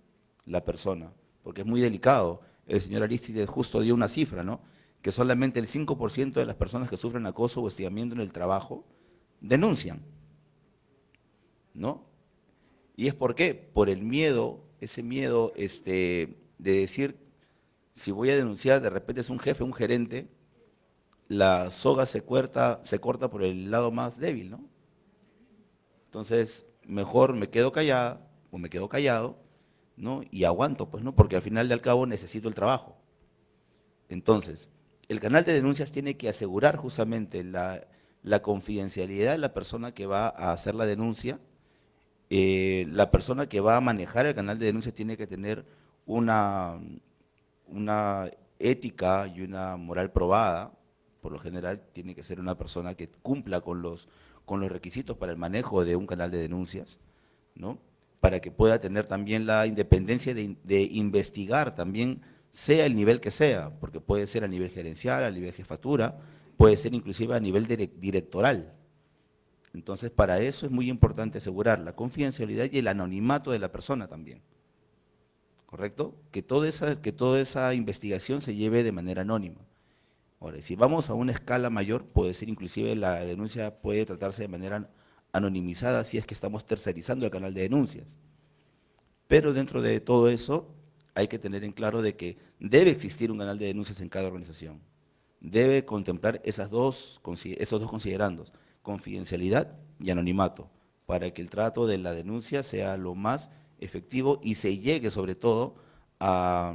la persona, porque es muy delicado. El señor Aristides justo dio una cifra, ¿no? Que solamente el 5% de las personas que sufren acoso o hostigamiento en el trabajo denuncian, ¿no? ¿Y es por qué? Por el miedo, ese miedo de decir, si voy a denunciar, de repente es un jefe, un gerente, la soga se corta por el lado más débil, ¿no? Entonces, mejor me quedo callada o me quedo callado, ¿no? Y aguanto, pues, ¿no? Porque al final y al cabo necesito el trabajo. Entonces, el canal de denuncias tiene que asegurar justamente la confidencialidad de la persona que va a hacer la denuncia. La persona que va a manejar el canal de denuncias tiene que tener una ética y una moral probada. Por lo general, tiene que ser una persona que cumpla con los requisitos para el manejo de un canal de denuncias, ¿no? Para que pueda tener también la independencia de investigar también, sea el nivel que sea, porque puede ser a nivel gerencial, a nivel jefatura, puede ser inclusive a nivel directoral. Entonces, para eso es muy importante asegurar la confidencialidad y el anonimato de la persona también, ¿correcto? Que toda esa investigación se lleve de manera anónima. Ahora, si vamos a una escala mayor, puede ser inclusive la denuncia puede tratarse de manera anonimizada si es que estamos tercerizando el canal de denuncias. Pero dentro de todo eso hay que tener en claro de que debe existir un canal de denuncias en cada organización. Debe contemplar esos dos considerandos, confidencialidad y anonimato, para que el trato de la denuncia sea lo más efectivo y se llegue sobre todo a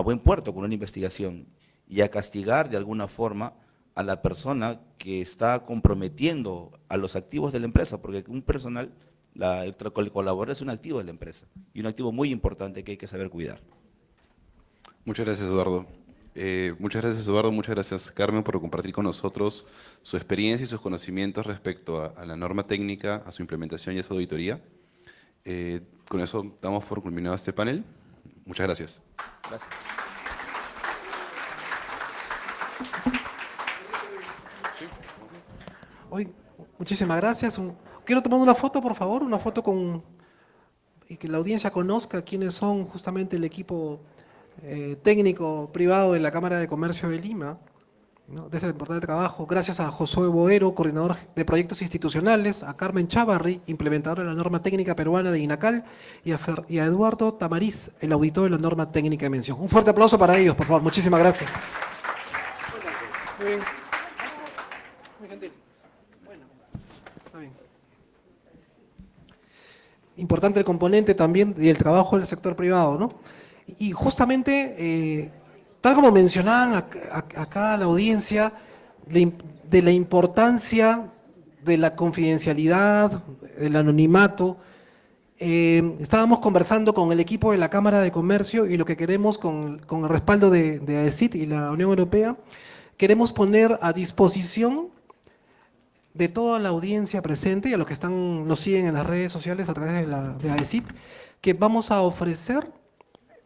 buen puerto con una investigación y a castigar de alguna forma a la persona que está comprometiendo a los activos de la empresa, porque un personal, el colaborador es un activo de la empresa y un activo muy importante que hay que saber cuidar. Muchas gracias, Eduardo. Muchas gracias, Carmen, por compartir con nosotros su experiencia y sus conocimientos respecto a la norma técnica, a su implementación y a su auditoría. Con eso damos por culminado este panel. Muchas gracias. Gracias. Hoy, muchísimas gracias. Quiero tomar una foto, por favor, una foto y que la audiencia conozca quiénes son justamente el equipo técnico privado de la Cámara de Comercio de Lima, ¿no? De este importante trabajo. Gracias a Josué Boero, coordinador de proyectos institucionales, a Carmen Chávarri, implementadora de la norma técnica peruana de INACAL, y a Eduardo Tamariz, el auditor de la norma técnica de mención. Un fuerte aplauso para ellos, por favor. Muchísimas gracias. Muy bien. Muy gentil. Bueno, está bien. Importante el componente también y el trabajo del sector privado, ¿no? Y justamente, tal como mencionaban acá la audiencia, de la importancia de la confidencialidad, del anonimato, estábamos conversando con el equipo de la Cámara de Comercio y lo que queremos con el respaldo de AECIT y la Unión Europea, queremos poner a disposición de toda la audiencia presente y a los que nos siguen en las redes sociales a través de AECIT, que vamos a ofrecer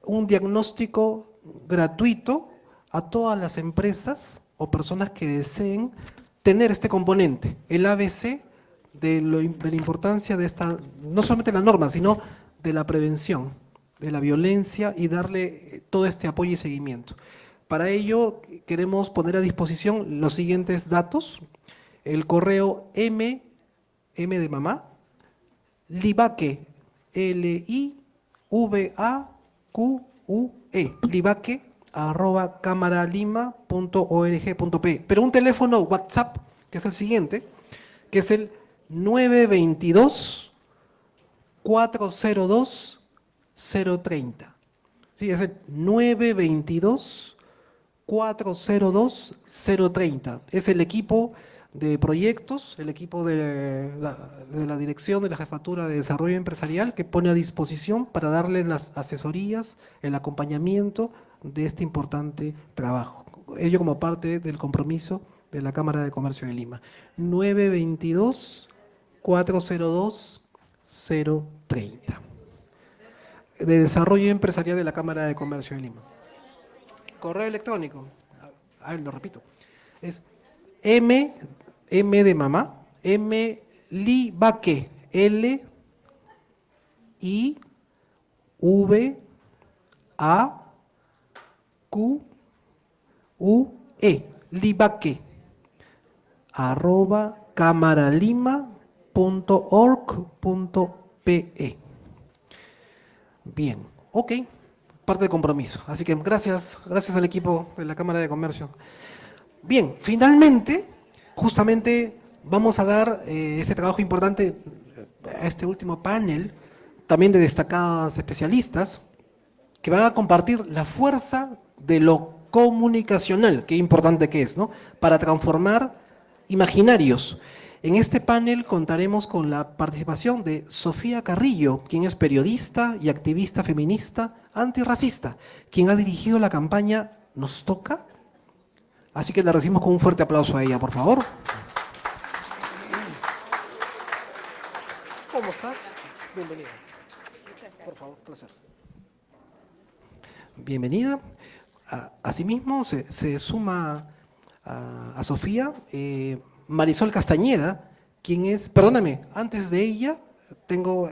un diagnóstico gratuito a todas las empresas o personas que deseen tener este componente, el ABC de la importancia de esta, no solamente la norma, sino de la prevención de la violencia y darle todo este apoyo y seguimiento. Para ello queremos poner a disposición los siguientes datos: el correo M de mamá, libaque, LIVAQUE, libaque@camaralima.org.p. Pero un teléfono WhatsApp, que es el siguiente, que es el 922-402-030. Sí, es el 922-402-030. Es el equipo de proyectos, el equipo de la dirección de la Jefatura de Desarrollo Empresarial, que pone a disposición para darles las asesorías, el acompañamiento de este importante trabajo. Ello como parte del compromiso de la Cámara de Comercio de Lima. 922-402-030. De Desarrollo Empresarial de la Cámara de Comercio de Lima. Correo electrónico, lo repito, es M de mamá, M Livaque, L I V A Q U E, Livaque, @camaralima.org.pe. Bien, ok, parte del compromiso. Así que gracias al equipo de la Cámara de Comercio. Bien, finalmente, justamente vamos a dar este trabajo importante a este último panel, también de destacadas especialistas, que van a compartir la fuerza de lo comunicacional, qué importante que es, ¿no? Para transformar imaginarios. En este panel contaremos con la participación de Sofía Carrillo, quien es periodista y activista feminista antirracista, quien ha dirigido la campaña Nos Toca. Así que la recibimos con un fuerte aplauso a ella, por favor. ¿Cómo estás? Bienvenida. Por favor, placer. Bienvenida. Asimismo, se suma a Sofía Marisol Castañeda, quien es, perdóname, antes de ella, tengo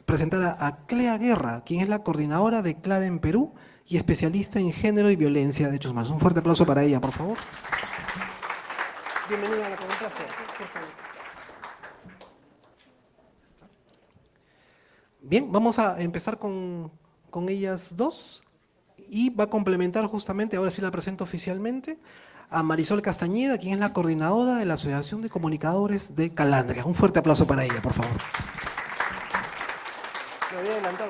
presentada a Clea Guerra, quien es la coordinadora de CLADE en Perú y especialista en género y violencia de hechos humanos. Un fuerte aplauso para ella, por favor. Bienvenida a la conferencia, por favor. Bien, vamos a empezar con ellas dos y va a complementar justamente, ahora sí la presento oficialmente, a Marisol Castañeda, quien es la coordinadora de la Asociación de Comunicadores de Calandria. Un fuerte aplauso para ella, por favor. Me voy a adelantar,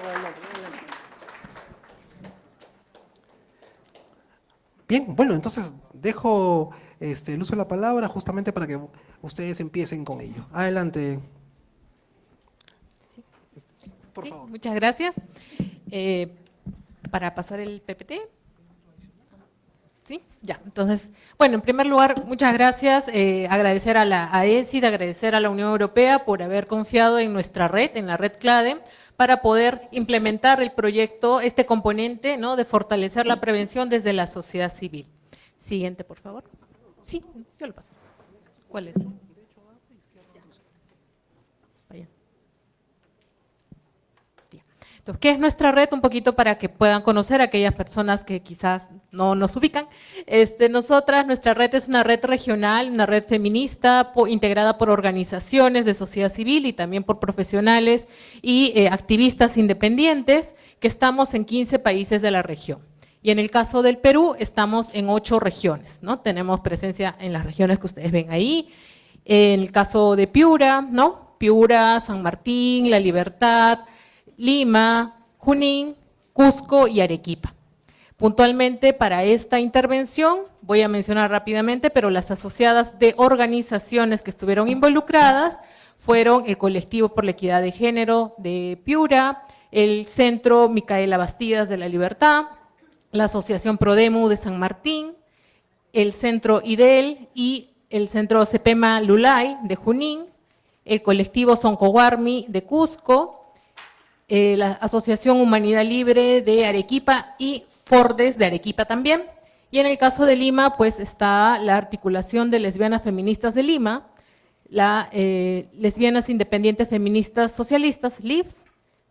Bien, bueno, entonces dejo el uso de la palabra justamente para que ustedes empiecen con ello. Adelante. Por favor. Muchas gracias. Para pasar el PPT. ¿Sí? Ya, entonces, bueno, en primer lugar, muchas gracias, agradecer a la AECID, agradecer a la Unión Europea por haber confiado en nuestra red, en la red CLADE, para poder implementar el proyecto, este componente, ¿no?, de fortalecer la prevención desde la sociedad civil. Siguiente, por favor. Sí, yo lo paso. ¿Cuál es? Vaya. Entonces, ¿qué es nuestra red? Un poquito para que puedan conocer a aquellas personas que quizás no nos ubican. Nuestra red es una red regional, una red feminista integrada por organizaciones de sociedad civil y también por profesionales y activistas independientes, que estamos en 15 países de la región. Y en el caso del Perú, estamos en 8 regiones, ¿no? Tenemos presencia en las regiones que ustedes ven ahí. En el caso de Piura, ¿no? Piura, San Martín, La Libertad, Lima, Junín, Cusco y Arequipa. Puntualmente para esta intervención, voy a mencionar rápidamente, pero las asociadas de organizaciones que estuvieron involucradas fueron el Colectivo por la Equidad de Género de Piura, el Centro Micaela Bastidas de La Libertad, la Asociación Prodemu de San Martín, el Centro IDEL y el Centro Cepema Lulay de Junín, el Colectivo Soncoguarmi de Cusco, la Asociación Humanidad Libre de Arequipa y Fordes de Arequipa también. Y en el caso de Lima, pues está la Articulación de Lesbianas Feministas de Lima, la Lesbianas Independientes Feministas Socialistas, LIFS,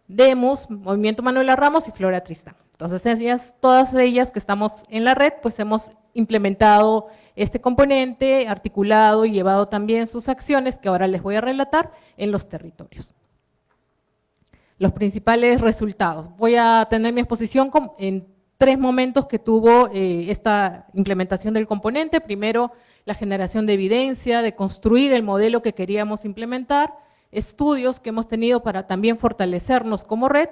DEMUS, Movimiento Manuela Ramos y Flora Tristán. Entonces, todas ellas que estamos en la red, pues hemos implementado este componente, articulado y llevado también sus acciones, que ahora les voy a relatar, en los territorios. Los principales resultados. Voy a tener mi exposición en 3 momentos que tuvo esta implementación del componente. Primero, la generación de evidencia, de construir el modelo que queríamos implementar, estudios que hemos tenido para también fortalecernos como red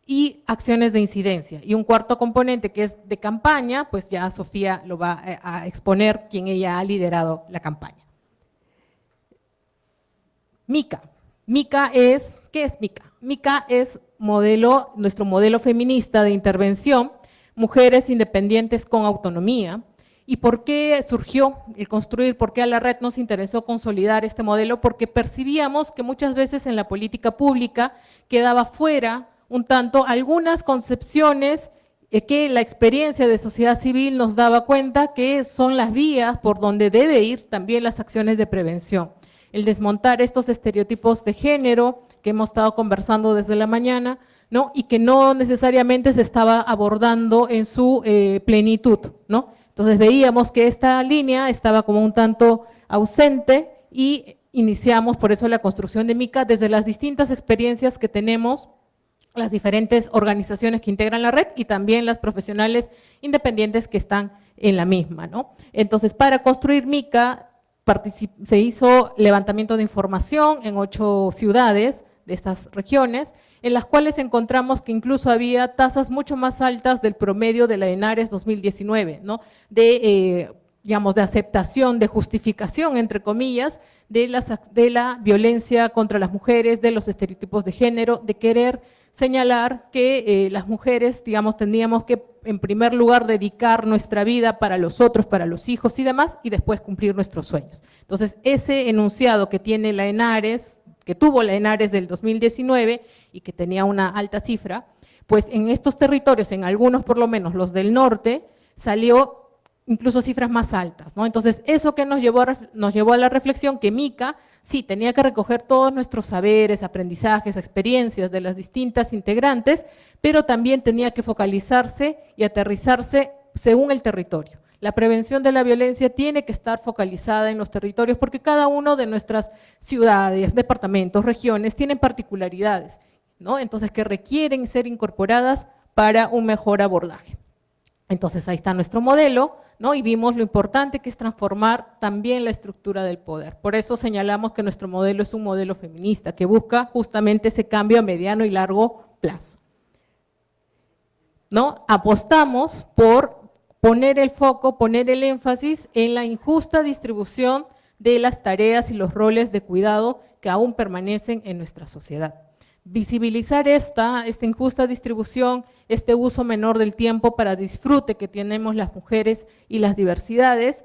y acciones de incidencia. Y un cuarto componente que es de campaña, pues ya Sofía lo va a exponer, quien ella ha liderado la campaña. MICA. MICA es, ¿qué es MICA? MICA es nuestro modelo feminista de intervención, mujeres independientes con autonomía. ¿Y por qué surgió el construir? ¿Por qué a la red nos interesó consolidar este modelo? Porque percibíamos que muchas veces en la política pública quedaba fuera un tanto algunas concepciones que la experiencia de sociedad civil nos daba cuenta que son las vías por donde debe ir también las acciones de prevención. El desmontar estos estereotipos de género que hemos estado conversando desde la mañana, ¿no? Y que no necesariamente se estaba abordando en su plenitud, ¿no? Entonces veíamos que esta línea estaba como un tanto ausente y iniciamos por eso la construcción de MICA desde las distintas experiencias que tenemos, las diferentes organizaciones que integran la red y también las profesionales independientes que están en la misma, ¿no? Entonces, para construir MICA se hizo levantamiento de información en 8 ciudades de estas regiones, en las cuales encontramos que incluso había tasas mucho más altas del promedio de la ENARES 2019, ¿no? Digamos, de aceptación, de justificación, entre comillas, de la violencia contra las mujeres, de los estereotipos de género, de querer señalar que las mujeres, digamos, tendríamos que, en primer lugar, dedicar nuestra vida para los otros, para los hijos y demás, y después cumplir nuestros sueños. Entonces, ese enunciado que tiene la ENARES, que tuvo la ENARES del 2019 y que tenía una alta cifra, pues en estos territorios, en algunos por lo menos, los del norte, salió incluso cifras más altas, ¿no? Entonces, eso que nos llevó a la reflexión que MICA sí tenía que recoger todos nuestros saberes, aprendizajes, experiencias de las distintas integrantes, pero también tenía que focalizarse y aterrizarse según el territorio. La prevención de la violencia tiene que estar focalizada en los territorios porque cada uno de nuestras ciudades, departamentos, regiones tienen particularidades, ¿no? Entonces, que requieren ser incorporadas para un mejor abordaje. Entonces, ahí está nuestro modelo, ¿no? Y vimos lo importante que es transformar también la estructura del poder. Por eso señalamos que nuestro modelo es un modelo feminista, que busca justamente ese cambio a mediano y largo plazo, ¿no? Apostamos por poner el foco, poner el énfasis en la injusta distribución de las tareas y los roles de cuidado que aún permanecen en nuestra sociedad. Visibilizar esta injusta distribución, este uso menor del tiempo para disfrute que tenemos las mujeres y las diversidades,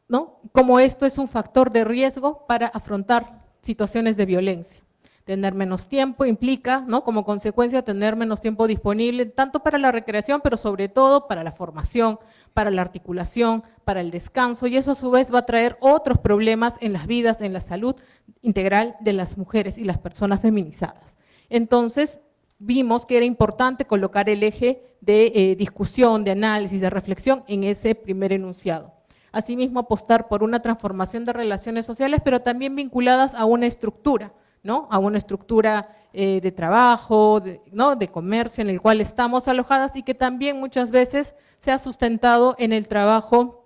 ¿no? Como esto es un factor de riesgo para afrontar situaciones de violencia. Tener menos tiempo implica, ¿no? Como consecuencia, tener menos tiempo disponible, tanto para la recreación, pero sobre todo para la formación, para la articulación, para el descanso, y eso a su vez va a traer otros problemas en las vidas, en la salud integral de las mujeres y las personas feminizadas. Entonces, vimos que era importante colocar el eje de discusión, de análisis, de reflexión en ese primer enunciado. Asimismo, apostar por una transformación de relaciones sociales, pero también vinculadas a una estructura, ¿no? A una estructura de trabajo, ¿no? De comercio en el cual estamos alojadas y que también muchas veces se ha sustentado en el trabajo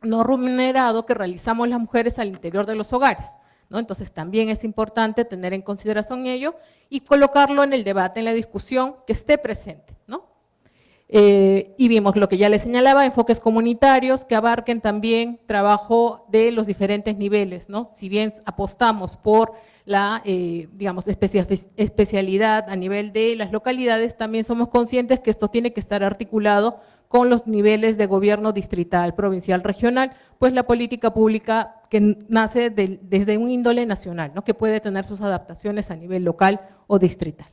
no remunerado que realizamos las mujeres al interior de los hogares, ¿no? Entonces también es importante tener en consideración ello y colocarlo en el debate, en la discusión, que esté presente, ¿no? Y vimos lo que ya les señalaba, enfoques comunitarios que abarquen también trabajo de los diferentes niveles, ¿no? Si bien apostamos por la, digamos, especialidad a nivel de las localidades, también somos conscientes que esto tiene que estar articulado con los niveles de gobierno distrital, provincial, regional, pues la política pública que nace desde un índole nacional, ¿no? Que puede tener sus adaptaciones a nivel local o distrital.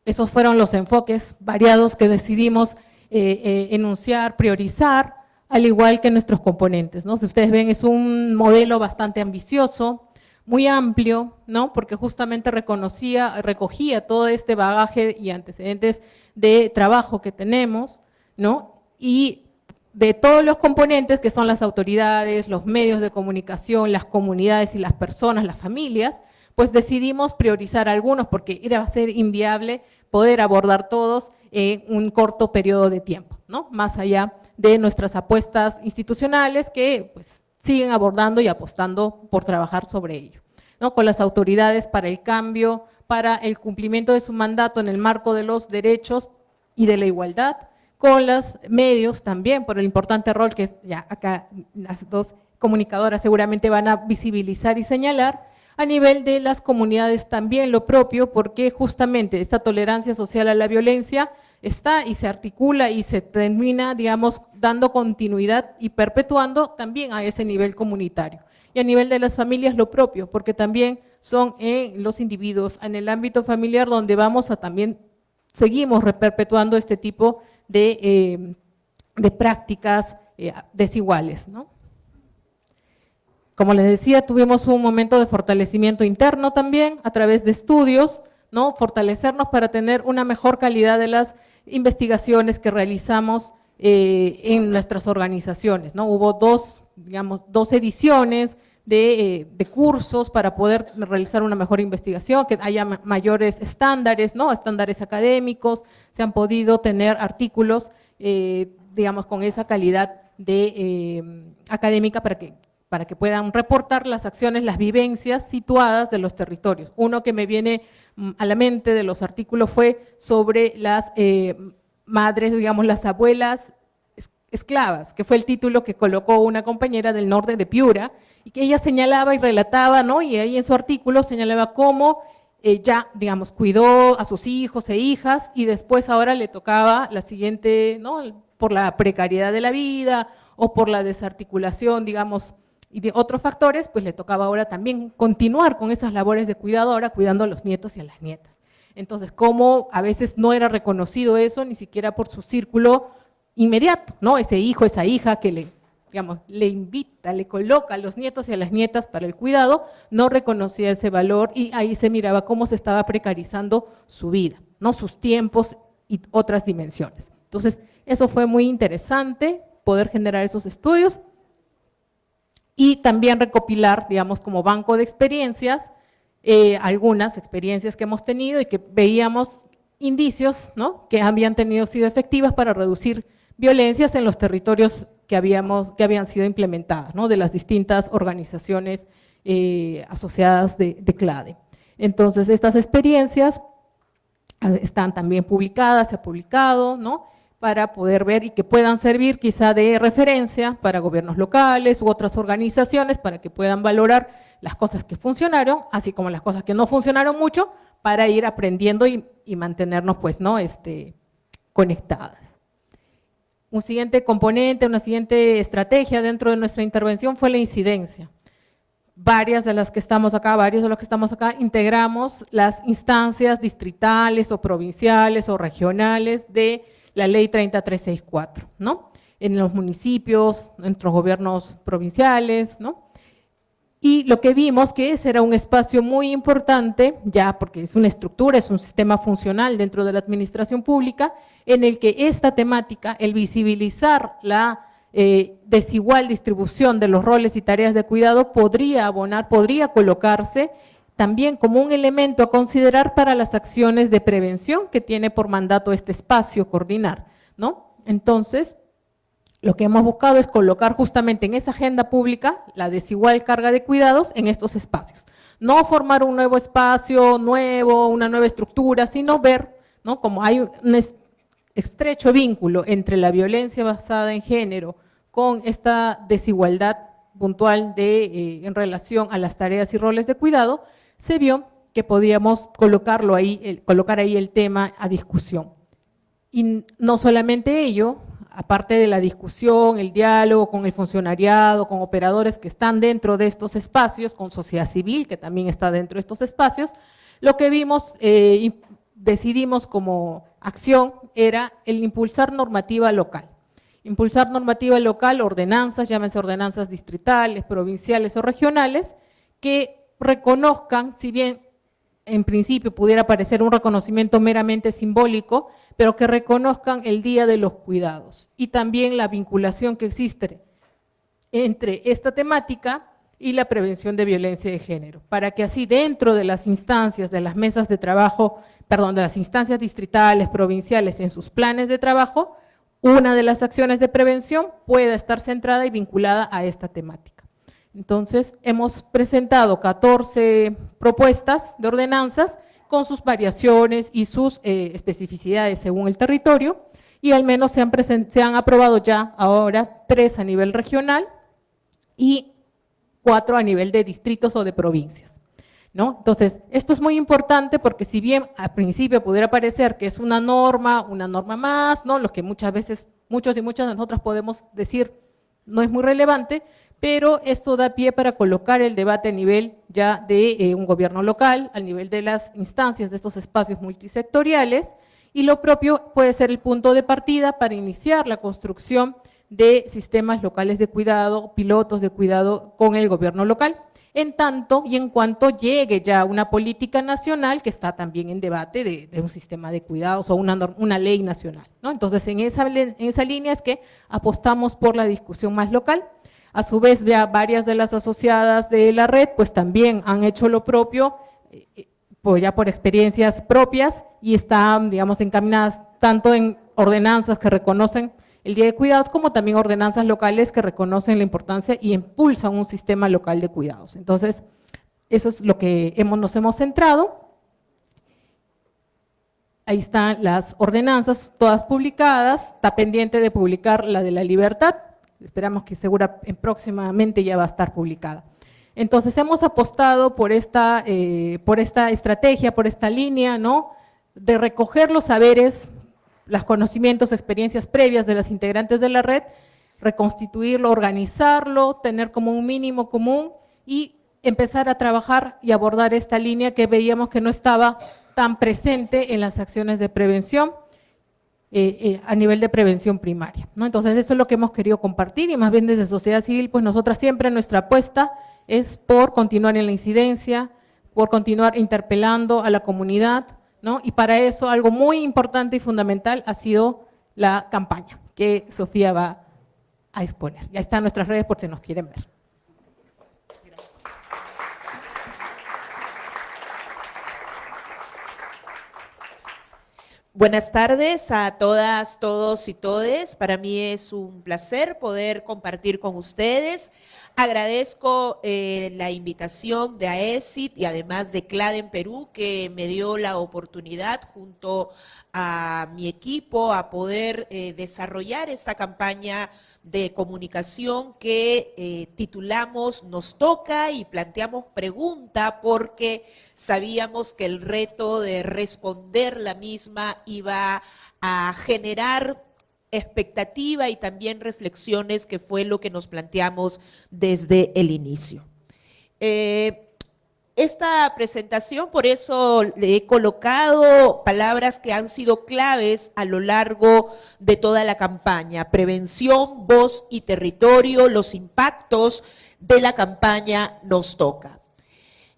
Esos fueron los enfoques variados que decidimos enunciar, priorizar, al igual que nuestros componentes, ¿no? Si ustedes ven, es un modelo bastante ambicioso, muy amplio, ¿no? Porque justamente recogía todo este bagaje y antecedentes de trabajo que tenemos, ¿no? Y de todos los componentes que son las autoridades, los medios de comunicación, las comunidades y las personas, las familias, pues decidimos priorizar algunos porque iba a ser inviable poder abordar todos en un corto periodo de tiempo, ¿no? Más allá de nuestras apuestas institucionales que pues siguen abordando y apostando por trabajar sobre ello, ¿no? Con las autoridades para el cambio, para el cumplimiento de su mandato en el marco de los derechos y de la igualdad, con los medios también por el importante rol que ya acá las dos comunicadoras seguramente van a visibilizar y señalar. A nivel de las comunidades también lo propio, porque justamente esta tolerancia social a la violencia está y se articula y se termina, digamos, dando continuidad y perpetuando también a ese nivel comunitario. Y a nivel de las familias lo propio, porque también son en los individuos, en el ámbito familiar, donde vamos a también, seguimos perpetuando este tipo de prácticas desiguales, ¿no? Como les decía, tuvimos un momento de fortalecimiento interno también a través de estudios, ¿no? Fortalecernos para tener una mejor calidad de las investigaciones que realizamos en nuestras organizaciones, ¿no? Hubo dos ediciones de cursos para poder realizar una mejor investigación, que haya mayores estándares, ¿no? Estándares académicos, se han podido tener artículos, digamos, con esa calidad académica para que puedan reportar las acciones, las vivencias situadas de los territorios. Uno que me viene a la mente de los artículos fue sobre las madres, digamos, las abuelas esclavas, que fue el título que colocó una compañera del norte de Piura, y que ella señalaba y relataba, ¿no? Y ahí en su artículo señalaba cómo ella, digamos, cuidó a sus hijos e hijas, y después ahora le tocaba la siguiente, ¿no? Por la precariedad de la vida o por la desarticulación, digamos, y de otros factores, pues le tocaba ahora también continuar con esas labores de cuidado, ahora cuidando a los nietos y a las nietas. Entonces, cómo a veces no era reconocido eso, ni siquiera por su círculo inmediato, ¿no? Ese hijo, esa hija que le invita, le coloca a los nietos y a las nietas para el cuidado, no reconocía ese valor, y ahí se miraba cómo se estaba precarizando su vida, ¿no? Sus tiempos y otras dimensiones. Entonces, eso fue muy interesante, poder generar esos estudios y también recopilar, digamos, como banco de experiencias, algunas experiencias que hemos tenido y que veíamos indicios, ¿no? Que habían sido efectivas para reducir violencias en los territorios que habían sido implementadas, ¿no? De las distintas organizaciones asociadas de CLADE. Entonces, estas experiencias están también publicadas, se ha publicado, ¿no? Para poder ver y que puedan servir quizá de referencia para gobiernos locales u otras organizaciones, para que puedan valorar las cosas que funcionaron, así como las cosas que no funcionaron mucho, para ir aprendiendo y mantenernos, pues, ¿no? Conectadas. Un siguiente componente, una siguiente estrategia dentro de nuestra intervención fue la incidencia. Varios de los que estamos acá, integramos las instancias distritales o provinciales o regionales de la ley 30364, ¿no? En los municipios, en nuestros gobiernos provinciales, ¿no? Y lo que vimos que ese era un espacio muy importante, ya porque es una estructura, es un sistema funcional dentro de la administración pública, en el que esta temática, el visibilizar la desigual distribución de los roles y tareas de cuidado, podría colocarse también como un elemento a considerar para las acciones de prevención que tiene por mandato este espacio coordinar, ¿no? Entonces, lo que hemos buscado es colocar justamente en esa agenda pública la desigual carga de cuidados en estos espacios. No formar un nuevo espacio, una nueva estructura, sino ver, ¿no? Como hay un estrecho vínculo entre la violencia basada en género con esta desigualdad puntual en relación a las tareas y roles de cuidado, se vio que podíamos colocar ahí el tema a discusión. Y no solamente ello, aparte de la discusión, el diálogo con el funcionariado, con operadores que están dentro de estos espacios, con sociedad civil que también está dentro de estos espacios, lo que vimos y decidimos como acción era el impulsar normativa local. Impulsar normativa local, ordenanzas, llámense ordenanzas distritales, provinciales o regionales, que reconozcan, si bien en principio pudiera parecer un reconocimiento meramente simbólico, pero que reconozcan el Día de los Cuidados y también la vinculación que existe entre esta temática y la prevención de violencia de género, para que así dentro de las instancias, de las mesas de trabajo, de las instancias distritales, provinciales, en sus planes de trabajo, una de las acciones de prevención pueda estar centrada y vinculada a esta temática. Entonces, hemos presentado 14 propuestas de ordenanzas con sus variaciones y sus especificidades según el territorio, y al menos se han aprobado ya ahora 3 a nivel regional y 4 a nivel de distritos o de provincias, ¿no? Entonces, esto es muy importante porque si bien al principio pudiera parecer que es una norma más, ¿no? Lo que muchas veces, muchos y muchas de nosotras podemos decir no es muy relevante, pero esto da pie para colocar el debate a nivel ya de un gobierno local, al nivel de las instancias de estos espacios multisectoriales, y lo propio puede ser el punto de partida para iniciar la construcción de sistemas locales de cuidado, pilotos de cuidado con el gobierno local, en tanto y en cuanto llegue ya una política nacional que está también en debate de un sistema de cuidados o una ley nacional, ¿no? Entonces, en esa línea es que apostamos por la discusión más local. A su vez, ya varias de las asociadas de la red, pues también han hecho lo propio, pues ya por experiencias propias, y están, digamos, encaminadas tanto en ordenanzas que reconocen el Día de Cuidados, como también ordenanzas locales que reconocen la importancia y impulsan un sistema local de cuidados. Entonces, eso es lo que nos hemos centrado. Ahí están las ordenanzas, todas publicadas, está pendiente de publicar la de la libertad, esperamos que próximamente ya va a estar publicada. Entonces, hemos apostado por esta estrategia, por esta línea, ¿no?, de recoger los saberes, los conocimientos, experiencias previas de las integrantes de la red, reconstituirlo, organizarlo, tener como un mínimo común y empezar a trabajar y abordar esta línea que veíamos que no estaba tan presente en las acciones de prevención a nivel de prevención primaria, ¿no? Entonces, eso es lo que hemos querido compartir, y más bien desde sociedad civil, pues nosotras siempre nuestra apuesta es por continuar en la incidencia, por continuar interpelando a la comunidad, ¿no? Y para eso algo muy importante y fundamental ha sido la campaña que Sofía va a exponer. Ya está en nuestras redes por si nos quieren ver. Buenas tardes a todas, todos y todes. Para mí es un placer poder compartir con ustedes. Agradezco la invitación de AESIT y además de CLADEN Perú, que me dio la oportunidad junto a mi equipo a poder desarrollar esta campaña de comunicación que titulamos Nos Toca, y planteamos pregunta porque sabíamos que el reto de responder la misma iba a generar expectativa y también reflexiones, que fue lo que nos planteamos desde el inicio. Esta presentación, por eso le he colocado palabras que han sido claves a lo largo de toda la campaña: prevención, voz y territorio, los impactos de la campaña Nos Toca.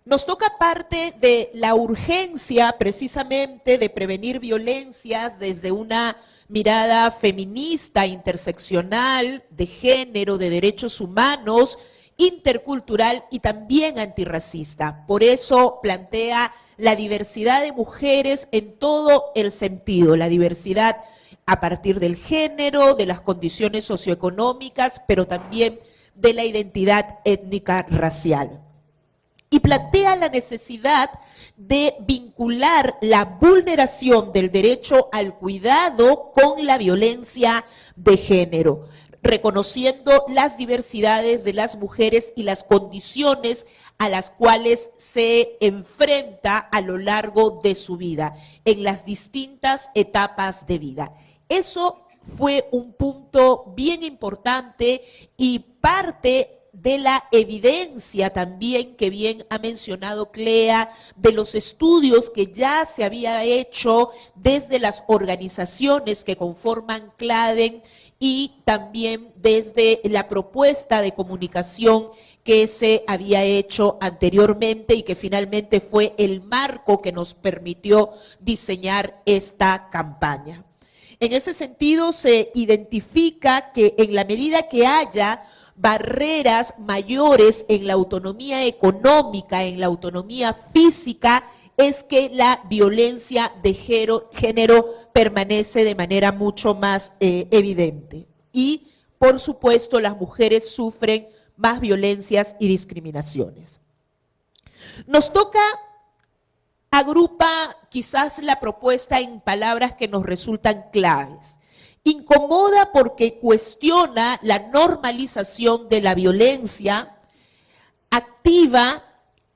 Nos toca parte de la urgencia precisamente de prevenir violencias desde una mirada feminista, interseccional, de género, de derechos humanos, intercultural y también antirracista. Por eso plantea la diversidad de mujeres en todo el sentido, la diversidad a partir del género, de las condiciones socioeconómicas, pero también de la identidad étnica racial. Y plantea la necesidad de vincular la vulneración del derecho al cuidado con la violencia de género, reconociendo las diversidades de las mujeres y las condiciones a las cuales se enfrenta a lo largo de su vida, en las distintas etapas de vida. Eso fue un punto bien importante y parte de la evidencia también que bien ha mencionado Clea, de los estudios que ya se había hecho desde las organizaciones que conforman CLADEN y también desde la propuesta de comunicación que se había hecho anteriormente y que finalmente fue el marco que nos permitió diseñar esta campaña. En ese sentido, se identifica que en la medida que haya barreras mayores en la autonomía económica, en la autonomía física, es que la violencia de género permanece de manera mucho más evidente. Y, por supuesto, las mujeres sufren más violencias y discriminaciones. Nos toca, agrupa quizás la propuesta en palabras que nos resultan claves. Incomoda porque cuestiona la normalización de la violencia, activa,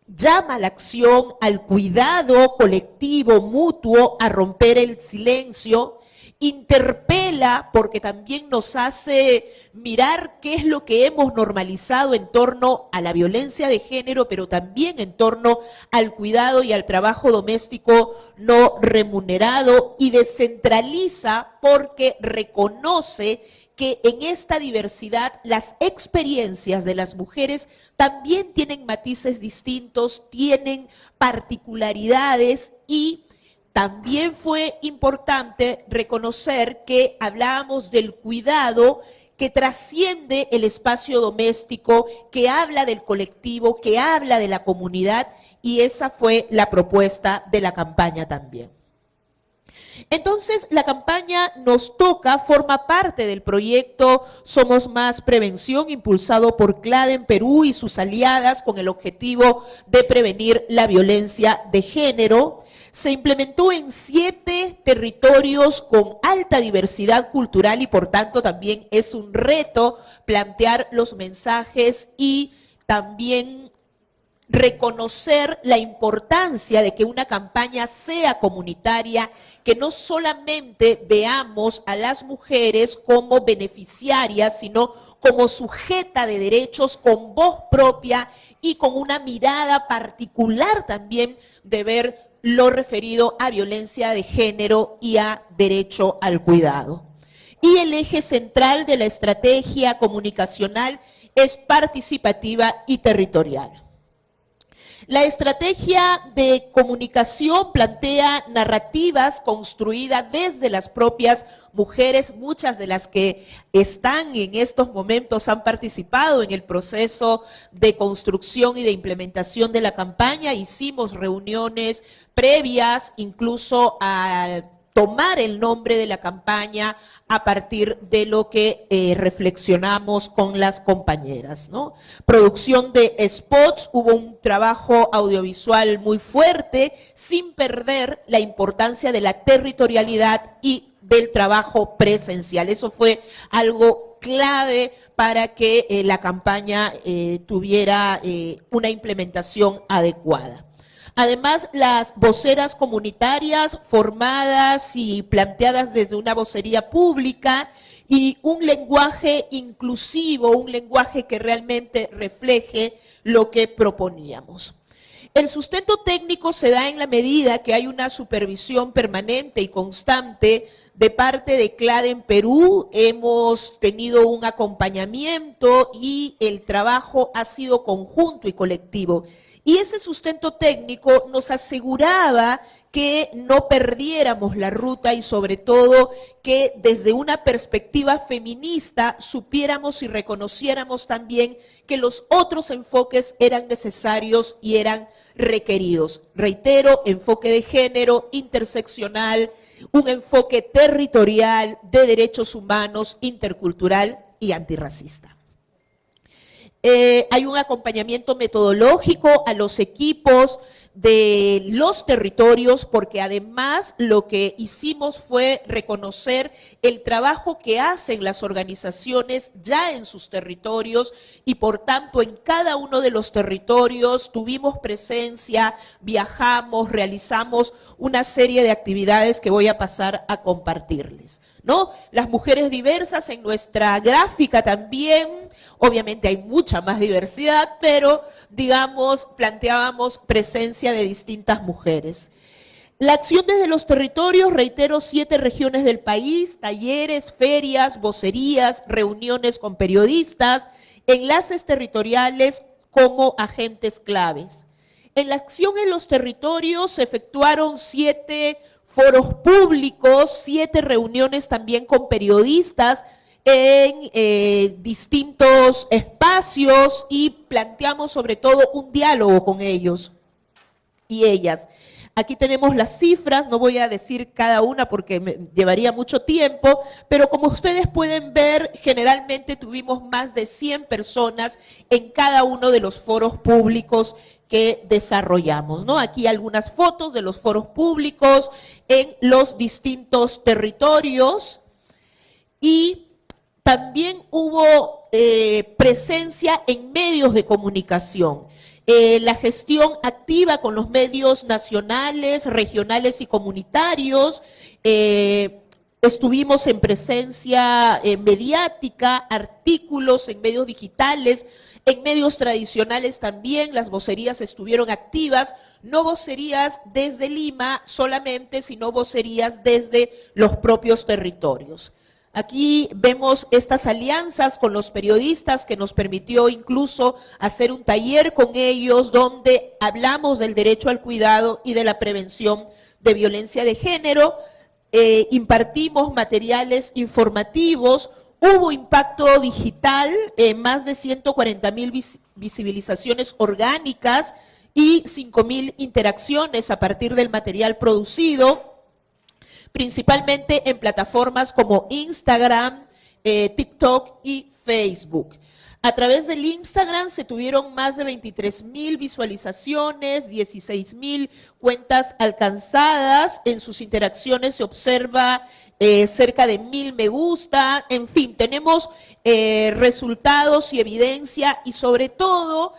llama a la acción, al cuidado colectivo, mutuo, a romper el silencio interpela porque también nos hace mirar qué es lo que hemos normalizado en torno a la violencia de género, pero también en torno al cuidado y al trabajo doméstico no remunerado, y descentraliza porque reconoce que en esta diversidad las experiencias de las mujeres también tienen matices distintos, tienen particularidades, y también fue importante reconocer que hablábamos del cuidado que trasciende el espacio doméstico, que habla del colectivo, que habla de la comunidad, y esa fue la propuesta de la campaña también. Entonces, la campaña Nos Toca forma parte del proyecto Somos Más Prevención, impulsado por CLADEN Perú y sus aliadas con el objetivo de prevenir la violencia de género. Se implementó en 7 territorios con alta diversidad cultural y por tanto también es un reto plantear los mensajes y también reconocer la importancia de que una campaña sea comunitaria, que no solamente veamos a las mujeres como beneficiarias, sino como sujeta de derechos con voz propia y con una mirada particular también de ver lo referido a violencia de género y a derecho al cuidado. Y el eje central de la estrategia comunicacional es participativa y territorial. La estrategia de comunicación plantea narrativas construidas desde las propias mujeres, muchas de las que están en estos momentos han participado en el proceso de construcción y de implementación de la campaña. Hicimos reuniones previas, incluso a tomar el nombre de la campaña a partir de lo que reflexionamos con las compañeras, ¿no? Producción de spots, hubo un trabajo audiovisual muy fuerte, sin perder la importancia de la territorialidad y del trabajo presencial. Eso fue algo clave para que la campaña tuviera una implementación adecuada. Además, las voceras comunitarias formadas y planteadas desde una vocería pública y un lenguaje inclusivo, un lenguaje que realmente refleje lo que proponíamos. El sustento técnico se da en la medida que hay una supervisión permanente y constante de parte de CLADEN Perú. Hemos tenido un acompañamiento y el trabajo ha sido conjunto y colectivo. Y ese sustento técnico nos aseguraba que no perdiéramos la ruta y sobre todo que desde una perspectiva feminista supiéramos y reconociéramos también que los otros enfoques eran necesarios y eran requeridos. Reitero, enfoque de género, interseccional, un enfoque territorial, de derechos humanos, intercultural y antirracista. Hay un acompañamiento metodológico a los equipos de los territorios, porque además lo que hicimos fue reconocer el trabajo que hacen las organizaciones ya en sus territorios y por tanto en cada uno de los territorios tuvimos presencia, viajamos, realizamos una serie de actividades que voy a pasar a compartirles, ¿no? Las mujeres diversas en nuestra gráfica también. Obviamente hay mucha más diversidad, pero digamos, planteábamos presencia de distintas mujeres. La acción desde los territorios, reitero, 7 regiones del país, talleres, ferias, vocerías, reuniones con periodistas, enlaces territoriales como agentes claves. En la acción en los territorios se efectuaron 7 foros públicos, 7 reuniones también con periodistas, en distintos espacios y planteamos sobre todo un diálogo con ellos y ellas. Aquí tenemos las cifras, no voy a decir cada una porque me llevaría mucho tiempo, pero como ustedes pueden ver, generalmente tuvimos más de 100 personas en cada uno de los foros públicos que desarrollamos, ¿no? Aquí algunas fotos de los foros públicos en los distintos territorios y también hubo presencia en medios de comunicación. La gestión activa con los medios nacionales, regionales y comunitarios, estuvimos en presencia mediática, artículos en medios digitales, en medios tradicionales también, las vocerías estuvieron activas, no vocerías desde Lima solamente, sino vocerías desde los propios territorios. Aquí vemos estas alianzas con los periodistas que nos permitió incluso hacer un taller con ellos donde hablamos del derecho al cuidado y de la prevención de violencia de género, impartimos materiales informativos, hubo impacto digital, más de 140,000 visibilizaciones orgánicas y 5,000 interacciones a partir del material producido, principalmente en plataformas como Instagram, TikTok y Facebook. A través del Instagram se tuvieron más de 23,000 visualizaciones, 16,000 cuentas alcanzadas. En sus interacciones se observa cerca de 1,000 me gusta. En fin, tenemos resultados y evidencia y sobre todo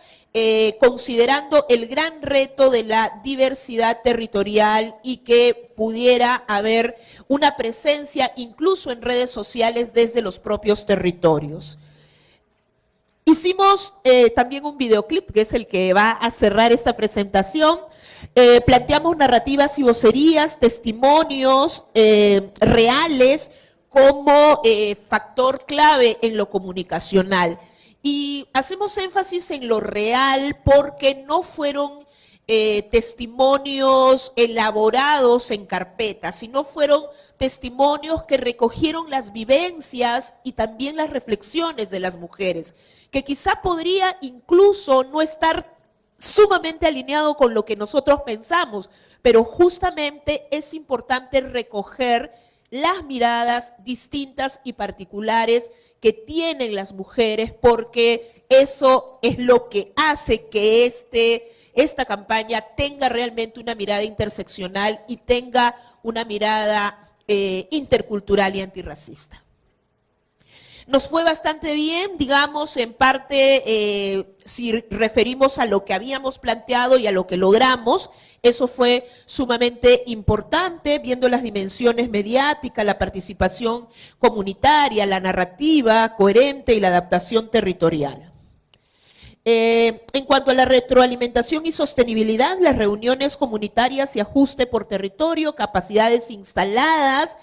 considerando el gran reto de la diversidad territorial y que pudiera haber una presencia incluso en redes sociales desde los propios territorios. Hicimos también un videoclip, que es el que va a cerrar esta presentación. Planteamos narrativas y vocerías, testimonios reales como factor clave en lo comunicacional. Y hacemos énfasis en lo real porque no fueron testimonios elaborados en carpeta, sino fueron testimonios que recogieron las vivencias y también las reflexiones de las mujeres, que quizá podría incluso no estar sumamente alineado con lo que nosotros pensamos, pero justamente es importante recoger las miradas distintas y particulares que tienen las mujeres, porque eso es lo que hace que esta campaña tenga realmente una mirada interseccional y tenga una mirada intercultural y antirracista. Nos fue bastante bien, digamos, en parte, si referimos a lo que habíamos planteado y a lo que logramos, eso fue sumamente importante, viendo las dimensiones mediáticas, la participación comunitaria, la narrativa coherente y la adaptación territorial. En cuanto a la retroalimentación y sostenibilidad, las reuniones comunitarias y ajuste por territorio, capacidades instaladas,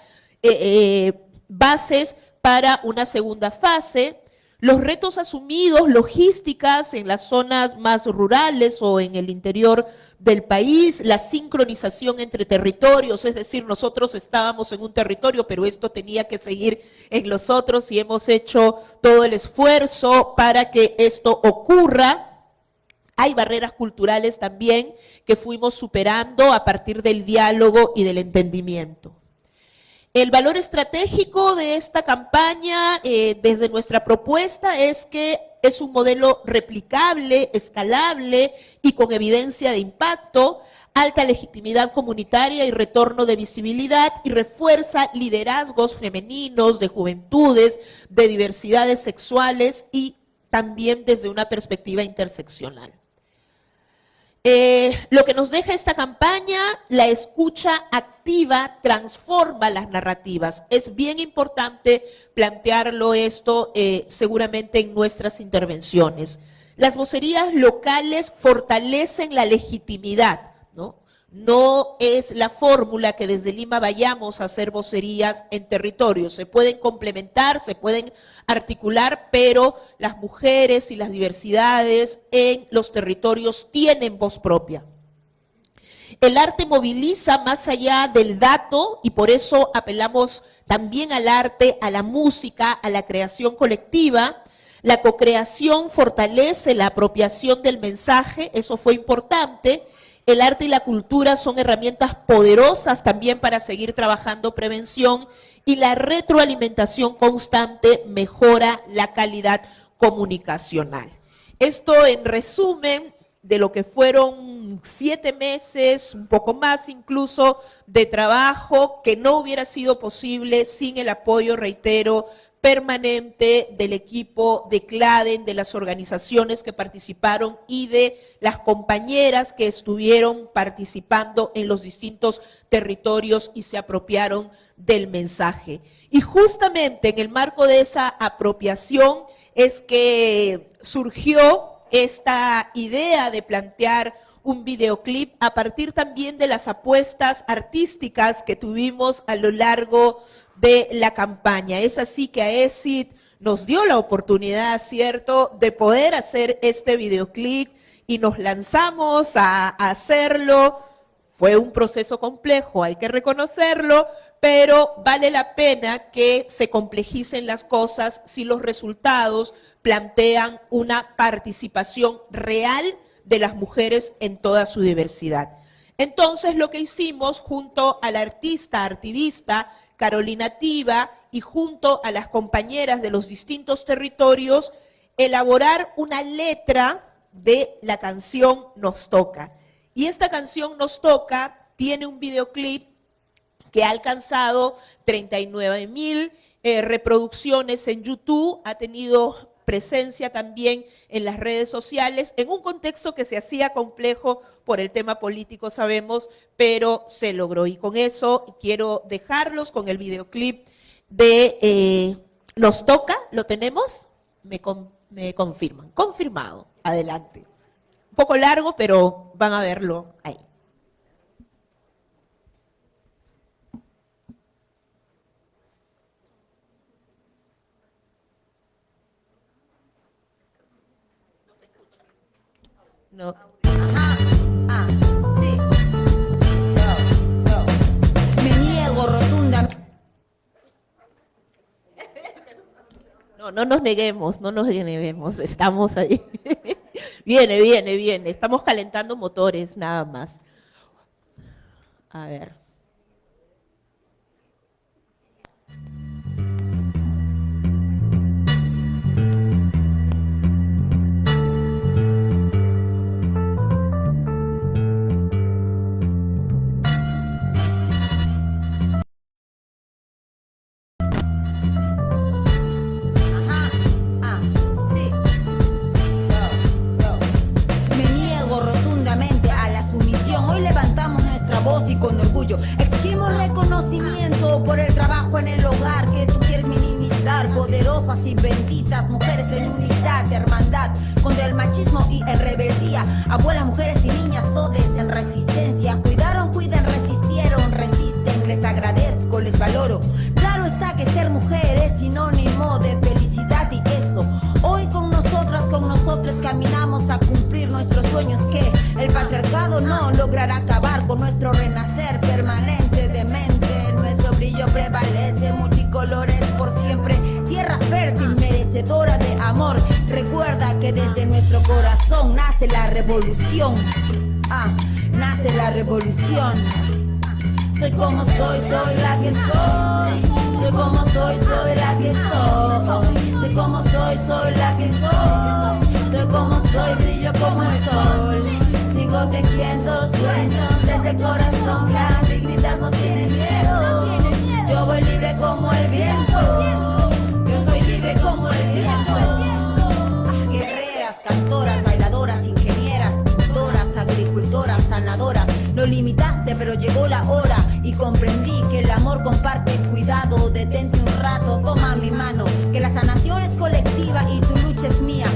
bases para una segunda fase, los retos asumidos, logísticas en las zonas más rurales o en el interior del país, la sincronización entre territorios, es decir, nosotros estábamos en un territorio, pero esto tenía que seguir en los otros y hemos hecho todo el esfuerzo para que esto ocurra. Hay barreras culturales también que fuimos superando a partir del diálogo y del entendimiento. El valor estratégico de esta campaña, desde nuestra propuesta, es que es un modelo replicable, escalable y con evidencia de impacto, alta legitimidad comunitaria y retorno de visibilidad, y refuerza liderazgos femeninos, de juventudes, de diversidades sexuales y también desde una perspectiva interseccional. Lo que nos deja esta campaña, la escucha activa transforma las narrativas. Es bien importante plantearlo esto seguramente en nuestras intervenciones. Las vocerías locales fortalecen la legitimidad, ¿no? No es la fórmula que desde Lima vayamos a hacer vocerías en territorio. Se pueden complementar, se pueden articular, pero las mujeres y las diversidades en los territorios tienen voz propia. El arte moviliza más allá del dato y por eso apelamos también al arte, a la música, a la creación colectiva. La cocreación fortalece la apropiación del mensaje, eso fue importante. El arte y la cultura son herramientas poderosas también para seguir trabajando prevención, y la retroalimentación constante mejora la calidad comunicacional. Esto en resumen de lo que fueron 7 meses, un poco más incluso, de trabajo que no hubiera sido posible sin el apoyo, reitero, permanente del equipo de CLADEN, de las organizaciones que participaron y de las compañeras que estuvieron participando en los distintos territorios y se apropiaron del mensaje. Y justamente en el marco de esa apropiación es que surgió esta idea de plantear un videoclip a partir también de las apuestas artísticas que tuvimos a lo largo de la campaña. Es así que AECID nos dio la oportunidad, ¿cierto?, de poder hacer este videoclip y nos lanzamos a hacerlo. Fue un proceso complejo, hay que reconocerlo, pero vale la pena que se complejicen las cosas si los resultados plantean una participación real de las mujeres en toda su diversidad. Entonces, lo que hicimos junto a la activista Carolina Tiva y junto a las compañeras de los distintos territorios, elaborar una letra de la canción Nos Toca. Y esta canción Nos Toca tiene un videoclip que ha alcanzado 39,000 reproducciones en YouTube, ha tenido presencia también en las redes sociales, en un contexto que se hacía complejo por el tema político, sabemos, pero se logró. Y con eso quiero dejarlos con el videoclip de Nos Toca. ¿Lo tenemos? Me confirman. Confirmado. Adelante. Un poco largo, pero van a verlo ahí. No. Sí. Me niego rotundamente. No nos neguemos, estamos ahí. Viene, estamos calentando motores nada más. A ver. Sí. Me niego rotundamente a la sumisión. Hoy levantamos nuestra voz y con orgullo exigimos reconocimiento por el trabajo en el hogar que tú quieres minimizar. Poderosas y benditas mujeres en unidad, hermandad contra el machismo y en rebeldía. Abuelas, mujeres y niñas, todes en resistencia. Cuidaron, cuiden, resistieron, resisten. Les agradezco, les valoro. Claro está que ser mujer es sinónimo de felicidad y eso. Hoy con nosotras, con nosotros caminamos a cumplir nuestros sueños que el patriarcado no logrará acabar con nuestro renacer permanente de mente. Nuestro brillo prevalece, multicolores por siempre. Tierra fértil, merecedora de amor. Recuerda que desde nuestro corazón nace la revolución. Nace la revolución. Soy como soy la que soy. Soy como soy la que soy. Soy como soy la que soy. Soy como soy, brillo como el sol. Sigo tejiendo sueños desde el corazón. La dignidad no tiene miedo. Yo voy libre como el viento. Yo soy libre como el viento. Guerreras, cantoras, bailadoras, ingenieras, pintoras, agricultoras, sanadoras. Lo limitaste, pero llegó la hora y comprendí que el amor comparte cuidado. Detente un rato, toma mi mano, que la sanación es colectiva y tu lucha es mía.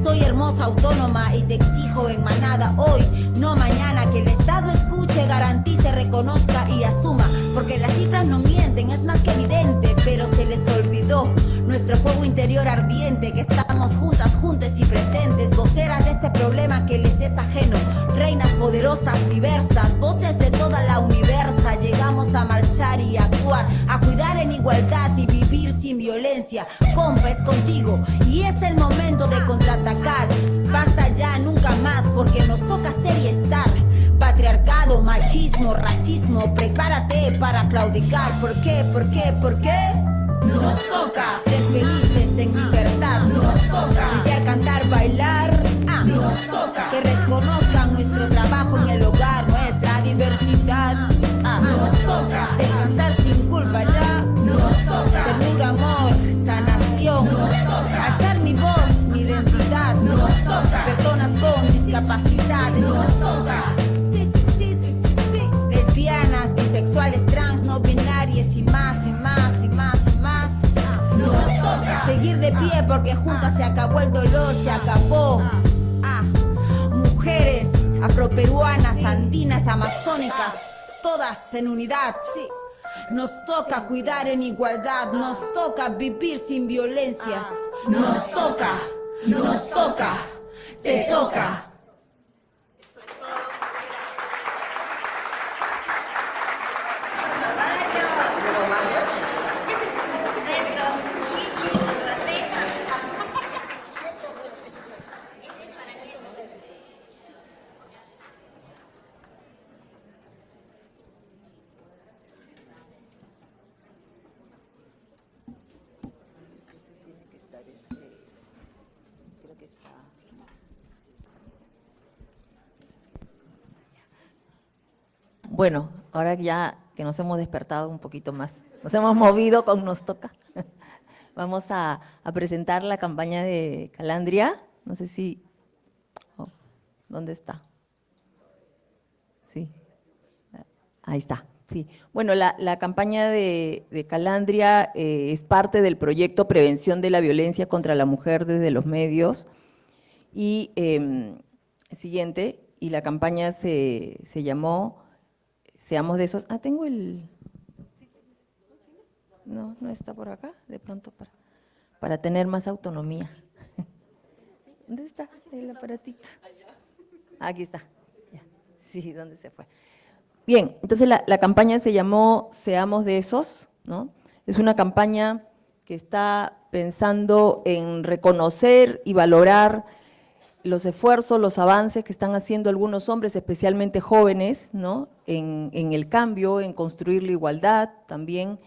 Soy hermosa, autónoma y te exijo en manada hoy, no mañana. Que el Estado escuche, garantice, reconozca y asuma, porque las cifras no mienten, es más que evidente, pero se les olvidó nuestro fuego interior ardiente, que estamos juntas, juntes y presentes, voceras de este problema que les es ajeno, reinas poderosas, diversas, voces de toda la universa. Llegamos a marchar y actuar, a cuidar en igualdad y vivir sin violencia. Compa, es contigo y es el momento de contraatacar. Basta ya, nunca más, porque nos toca ser y estar. Patriarcado, machismo, racismo, prepárate para claudicar. ¿Por qué? ¿Por qué? ¿Por qué? Nos toca ser felices en libertad. Nos toca brillar, cantar, bailar. Nos toca que reconozcan nuestro trabajo en el hogar, nuestra diversidad. Nos toca descansar sin culpa ya. Nos toca ternura, amor, sanación. porque juntas se acabó el dolor, se acabó. Mujeres afroperuanas, andinas, amazónicas, todas en unidad, sí. Nos toca cuidar en igualdad, nos toca vivir sin violencias. Nos toca, te toca. Bueno, ahora ya que nos hemos despertado un poquito más, nos hemos movido con Nos Toca, vamos a presentar la campaña de Calandria. No sé si… oh, ¿dónde está? Sí, ahí está. Sí. Bueno, la campaña de Calandria es parte del proyecto Prevención de la Violencia contra la Mujer desde los medios. Y siguiente, y la campaña se llamó Seamos de esos… tengo el… No, no está por acá, de pronto para tener más autonomía. ¿Dónde está el aparatito? Aquí está. Ya. Sí, ¿dónde se fue? Bien, entonces la campaña se llamó Seamos de esos, ¿no? Es una campaña que está pensando en reconocer y valorar los esfuerzos, los avances que están haciendo algunos hombres, especialmente jóvenes, ¿no? En el cambio, en construir la igualdad también,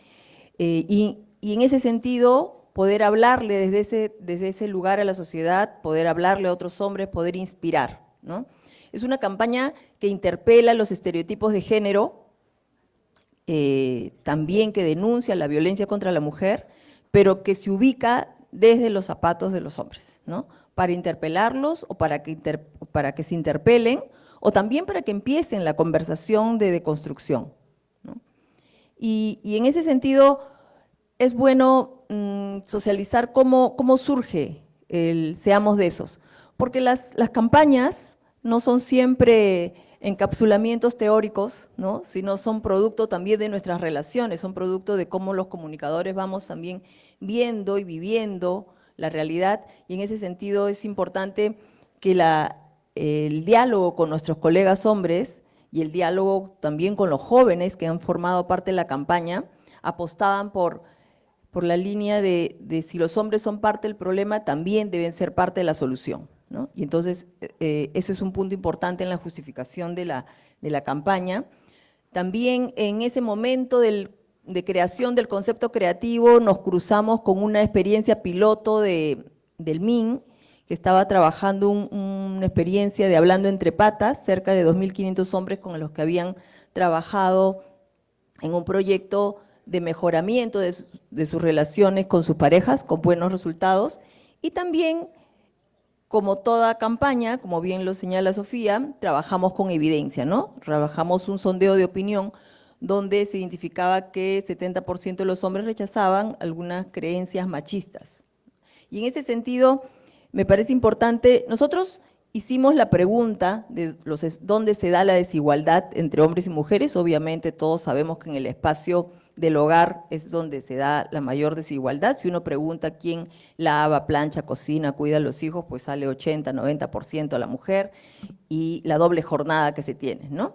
y en ese sentido poder hablarle desde ese lugar a la sociedad, poder hablarle a otros hombres, poder inspirar, ¿no? Es una campaña que interpela los estereotipos de género, también que denuncia la violencia contra la mujer, pero que se ubica desde los zapatos de los hombres, ¿no? Para interpelarlos o para que se interpelen, o también para que empiecen la conversación de deconstrucción, ¿no? Y en ese sentido es bueno socializar cómo surge el Seamos de esos, porque las campañas no son siempre encapsulamientos teóricos, ¿no? Sino son producto también de nuestras relaciones, son producto de cómo los comunicadores vamos también viendo y viviendo la realidad, y en ese sentido es importante que el diálogo con nuestros colegas hombres y el diálogo también con los jóvenes que han formado parte de la campaña apostaban por la línea de si los hombres son parte del problema, también deben ser parte de la solución, ¿no? Y entonces eso es un punto importante en la justificación de la campaña. También en ese momento de creación del concepto creativo nos cruzamos con una experiencia piloto del MIN, que estaba trabajando una experiencia de Hablando entre Patas, cerca de 2.500 hombres con los que habían trabajado en un proyecto de mejoramiento de sus relaciones con sus parejas, con buenos resultados, y también, como toda campaña, como bien lo señala Sofía, trabajamos con evidencia, ¿no? Trabajamos un sondeo de opinión donde se identificaba que 70% de los hombres rechazaban algunas creencias machistas. Y en ese sentido, me parece importante, nosotros hicimos la pregunta de dónde se da la desigualdad entre hombres y mujeres. Obviamente todos sabemos que en el espacio del hogar es donde se da la mayor desigualdad. Si uno pregunta quién lava, plancha, cocina, cuida a los hijos, pues sale 80, 90% a la mujer, y la doble jornada que se tiene, ¿no?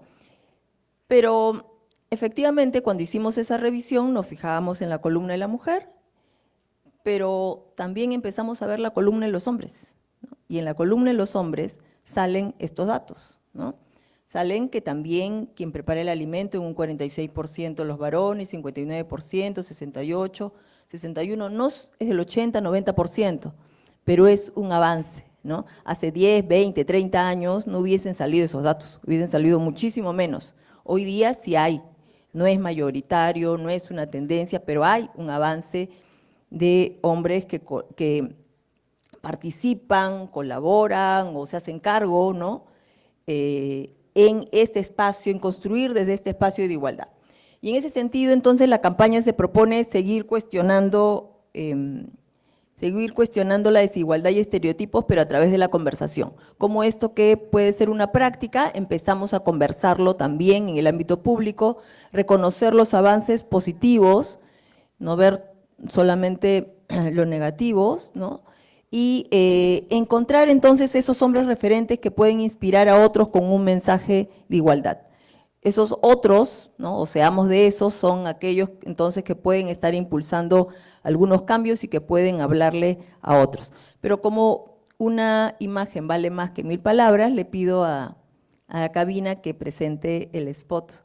Pero efectivamente, cuando hicimos esa revisión, nos fijábamos en la columna de la mujer, pero también empezamos a ver la columna de los hombres, ¿no? Y en la columna de los hombres salen estos datos, ¿no? Salen que también quien prepara el alimento en un 46% los varones, 59%, 68%, 61%, no es el 80, 90%, pero es un avance, ¿no? Hace 10, 20, 30 años no hubiesen salido esos datos, hubiesen salido muchísimo menos. Hoy día sí hay, no es mayoritario, no es una tendencia, pero hay un avance de hombres que participan, colaboran o se hacen cargo, ¿no? En este espacio, en construir desde este espacio de igualdad. Y en ese sentido, entonces, la campaña se propone seguir cuestionando seguir cuestionando la desigualdad y estereotipos, pero a través de la conversación. Como esto que puede ser una práctica, empezamos a conversarlo también en el ámbito público, reconocer los avances positivos, no ver solamente los negativos, ¿no? Y encontrar entonces esos hombres referentes que pueden inspirar a otros con un mensaje de igualdad. Esos otros, ¿no? O seamos de esos, son aquellos entonces que pueden estar impulsando algunos cambios y que pueden hablarle a otros. Pero como una imagen vale más que 1000 palabras, le pido a la cabina que presente el spot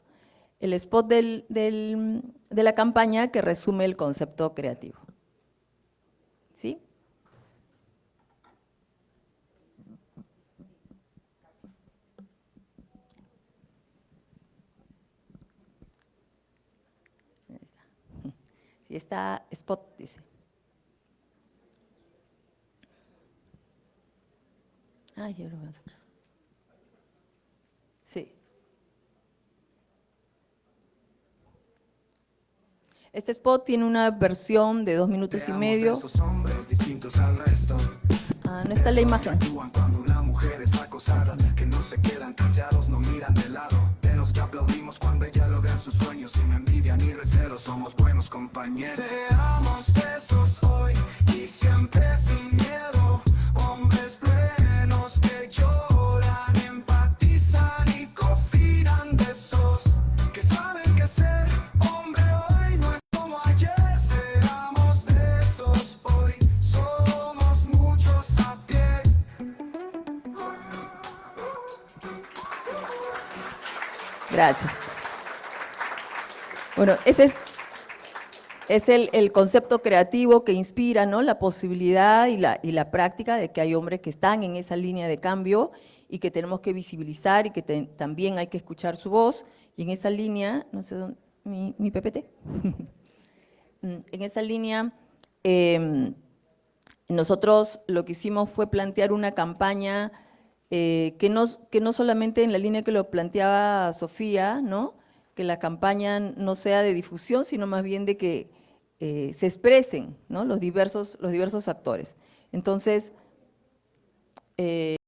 de la campaña que resume el concepto creativo. ¿Sí? Si está spot, dice. Ah, ya lo voy a sacar. Sí. Este spot tiene una versión de 2 minutos y medio. Ah, no está la imagen. Cuando una mujer es acosada, que no se quedan callados, no miran de lado. De los que aplaudimos cuando ella logra sus sueños, sin envidia ni recelos, somos buenos compañeros. Seamos de esos hoy y siempre sin miedo, hombres plenos que lloran, empatizan y cocinan, de esos que saben que ser hombre hoy no es como ayer. Seamos de esos hoy, somos muchos a pie. Gracias. Bueno, ese es el concepto creativo que inspira, ¿no? La posibilidad y la práctica de que hay hombres que están en esa línea de cambio y que tenemos que visibilizar y que también hay que escuchar su voz. Y en esa línea, no sé dónde, mi PPT. En esa línea, nosotros lo que hicimos fue plantear una campaña que no solamente en la línea que lo planteaba Sofía, ¿no? Que la campaña no sea de difusión, sino más bien de que se expresen, ¿no? los diversos actores. Entonces,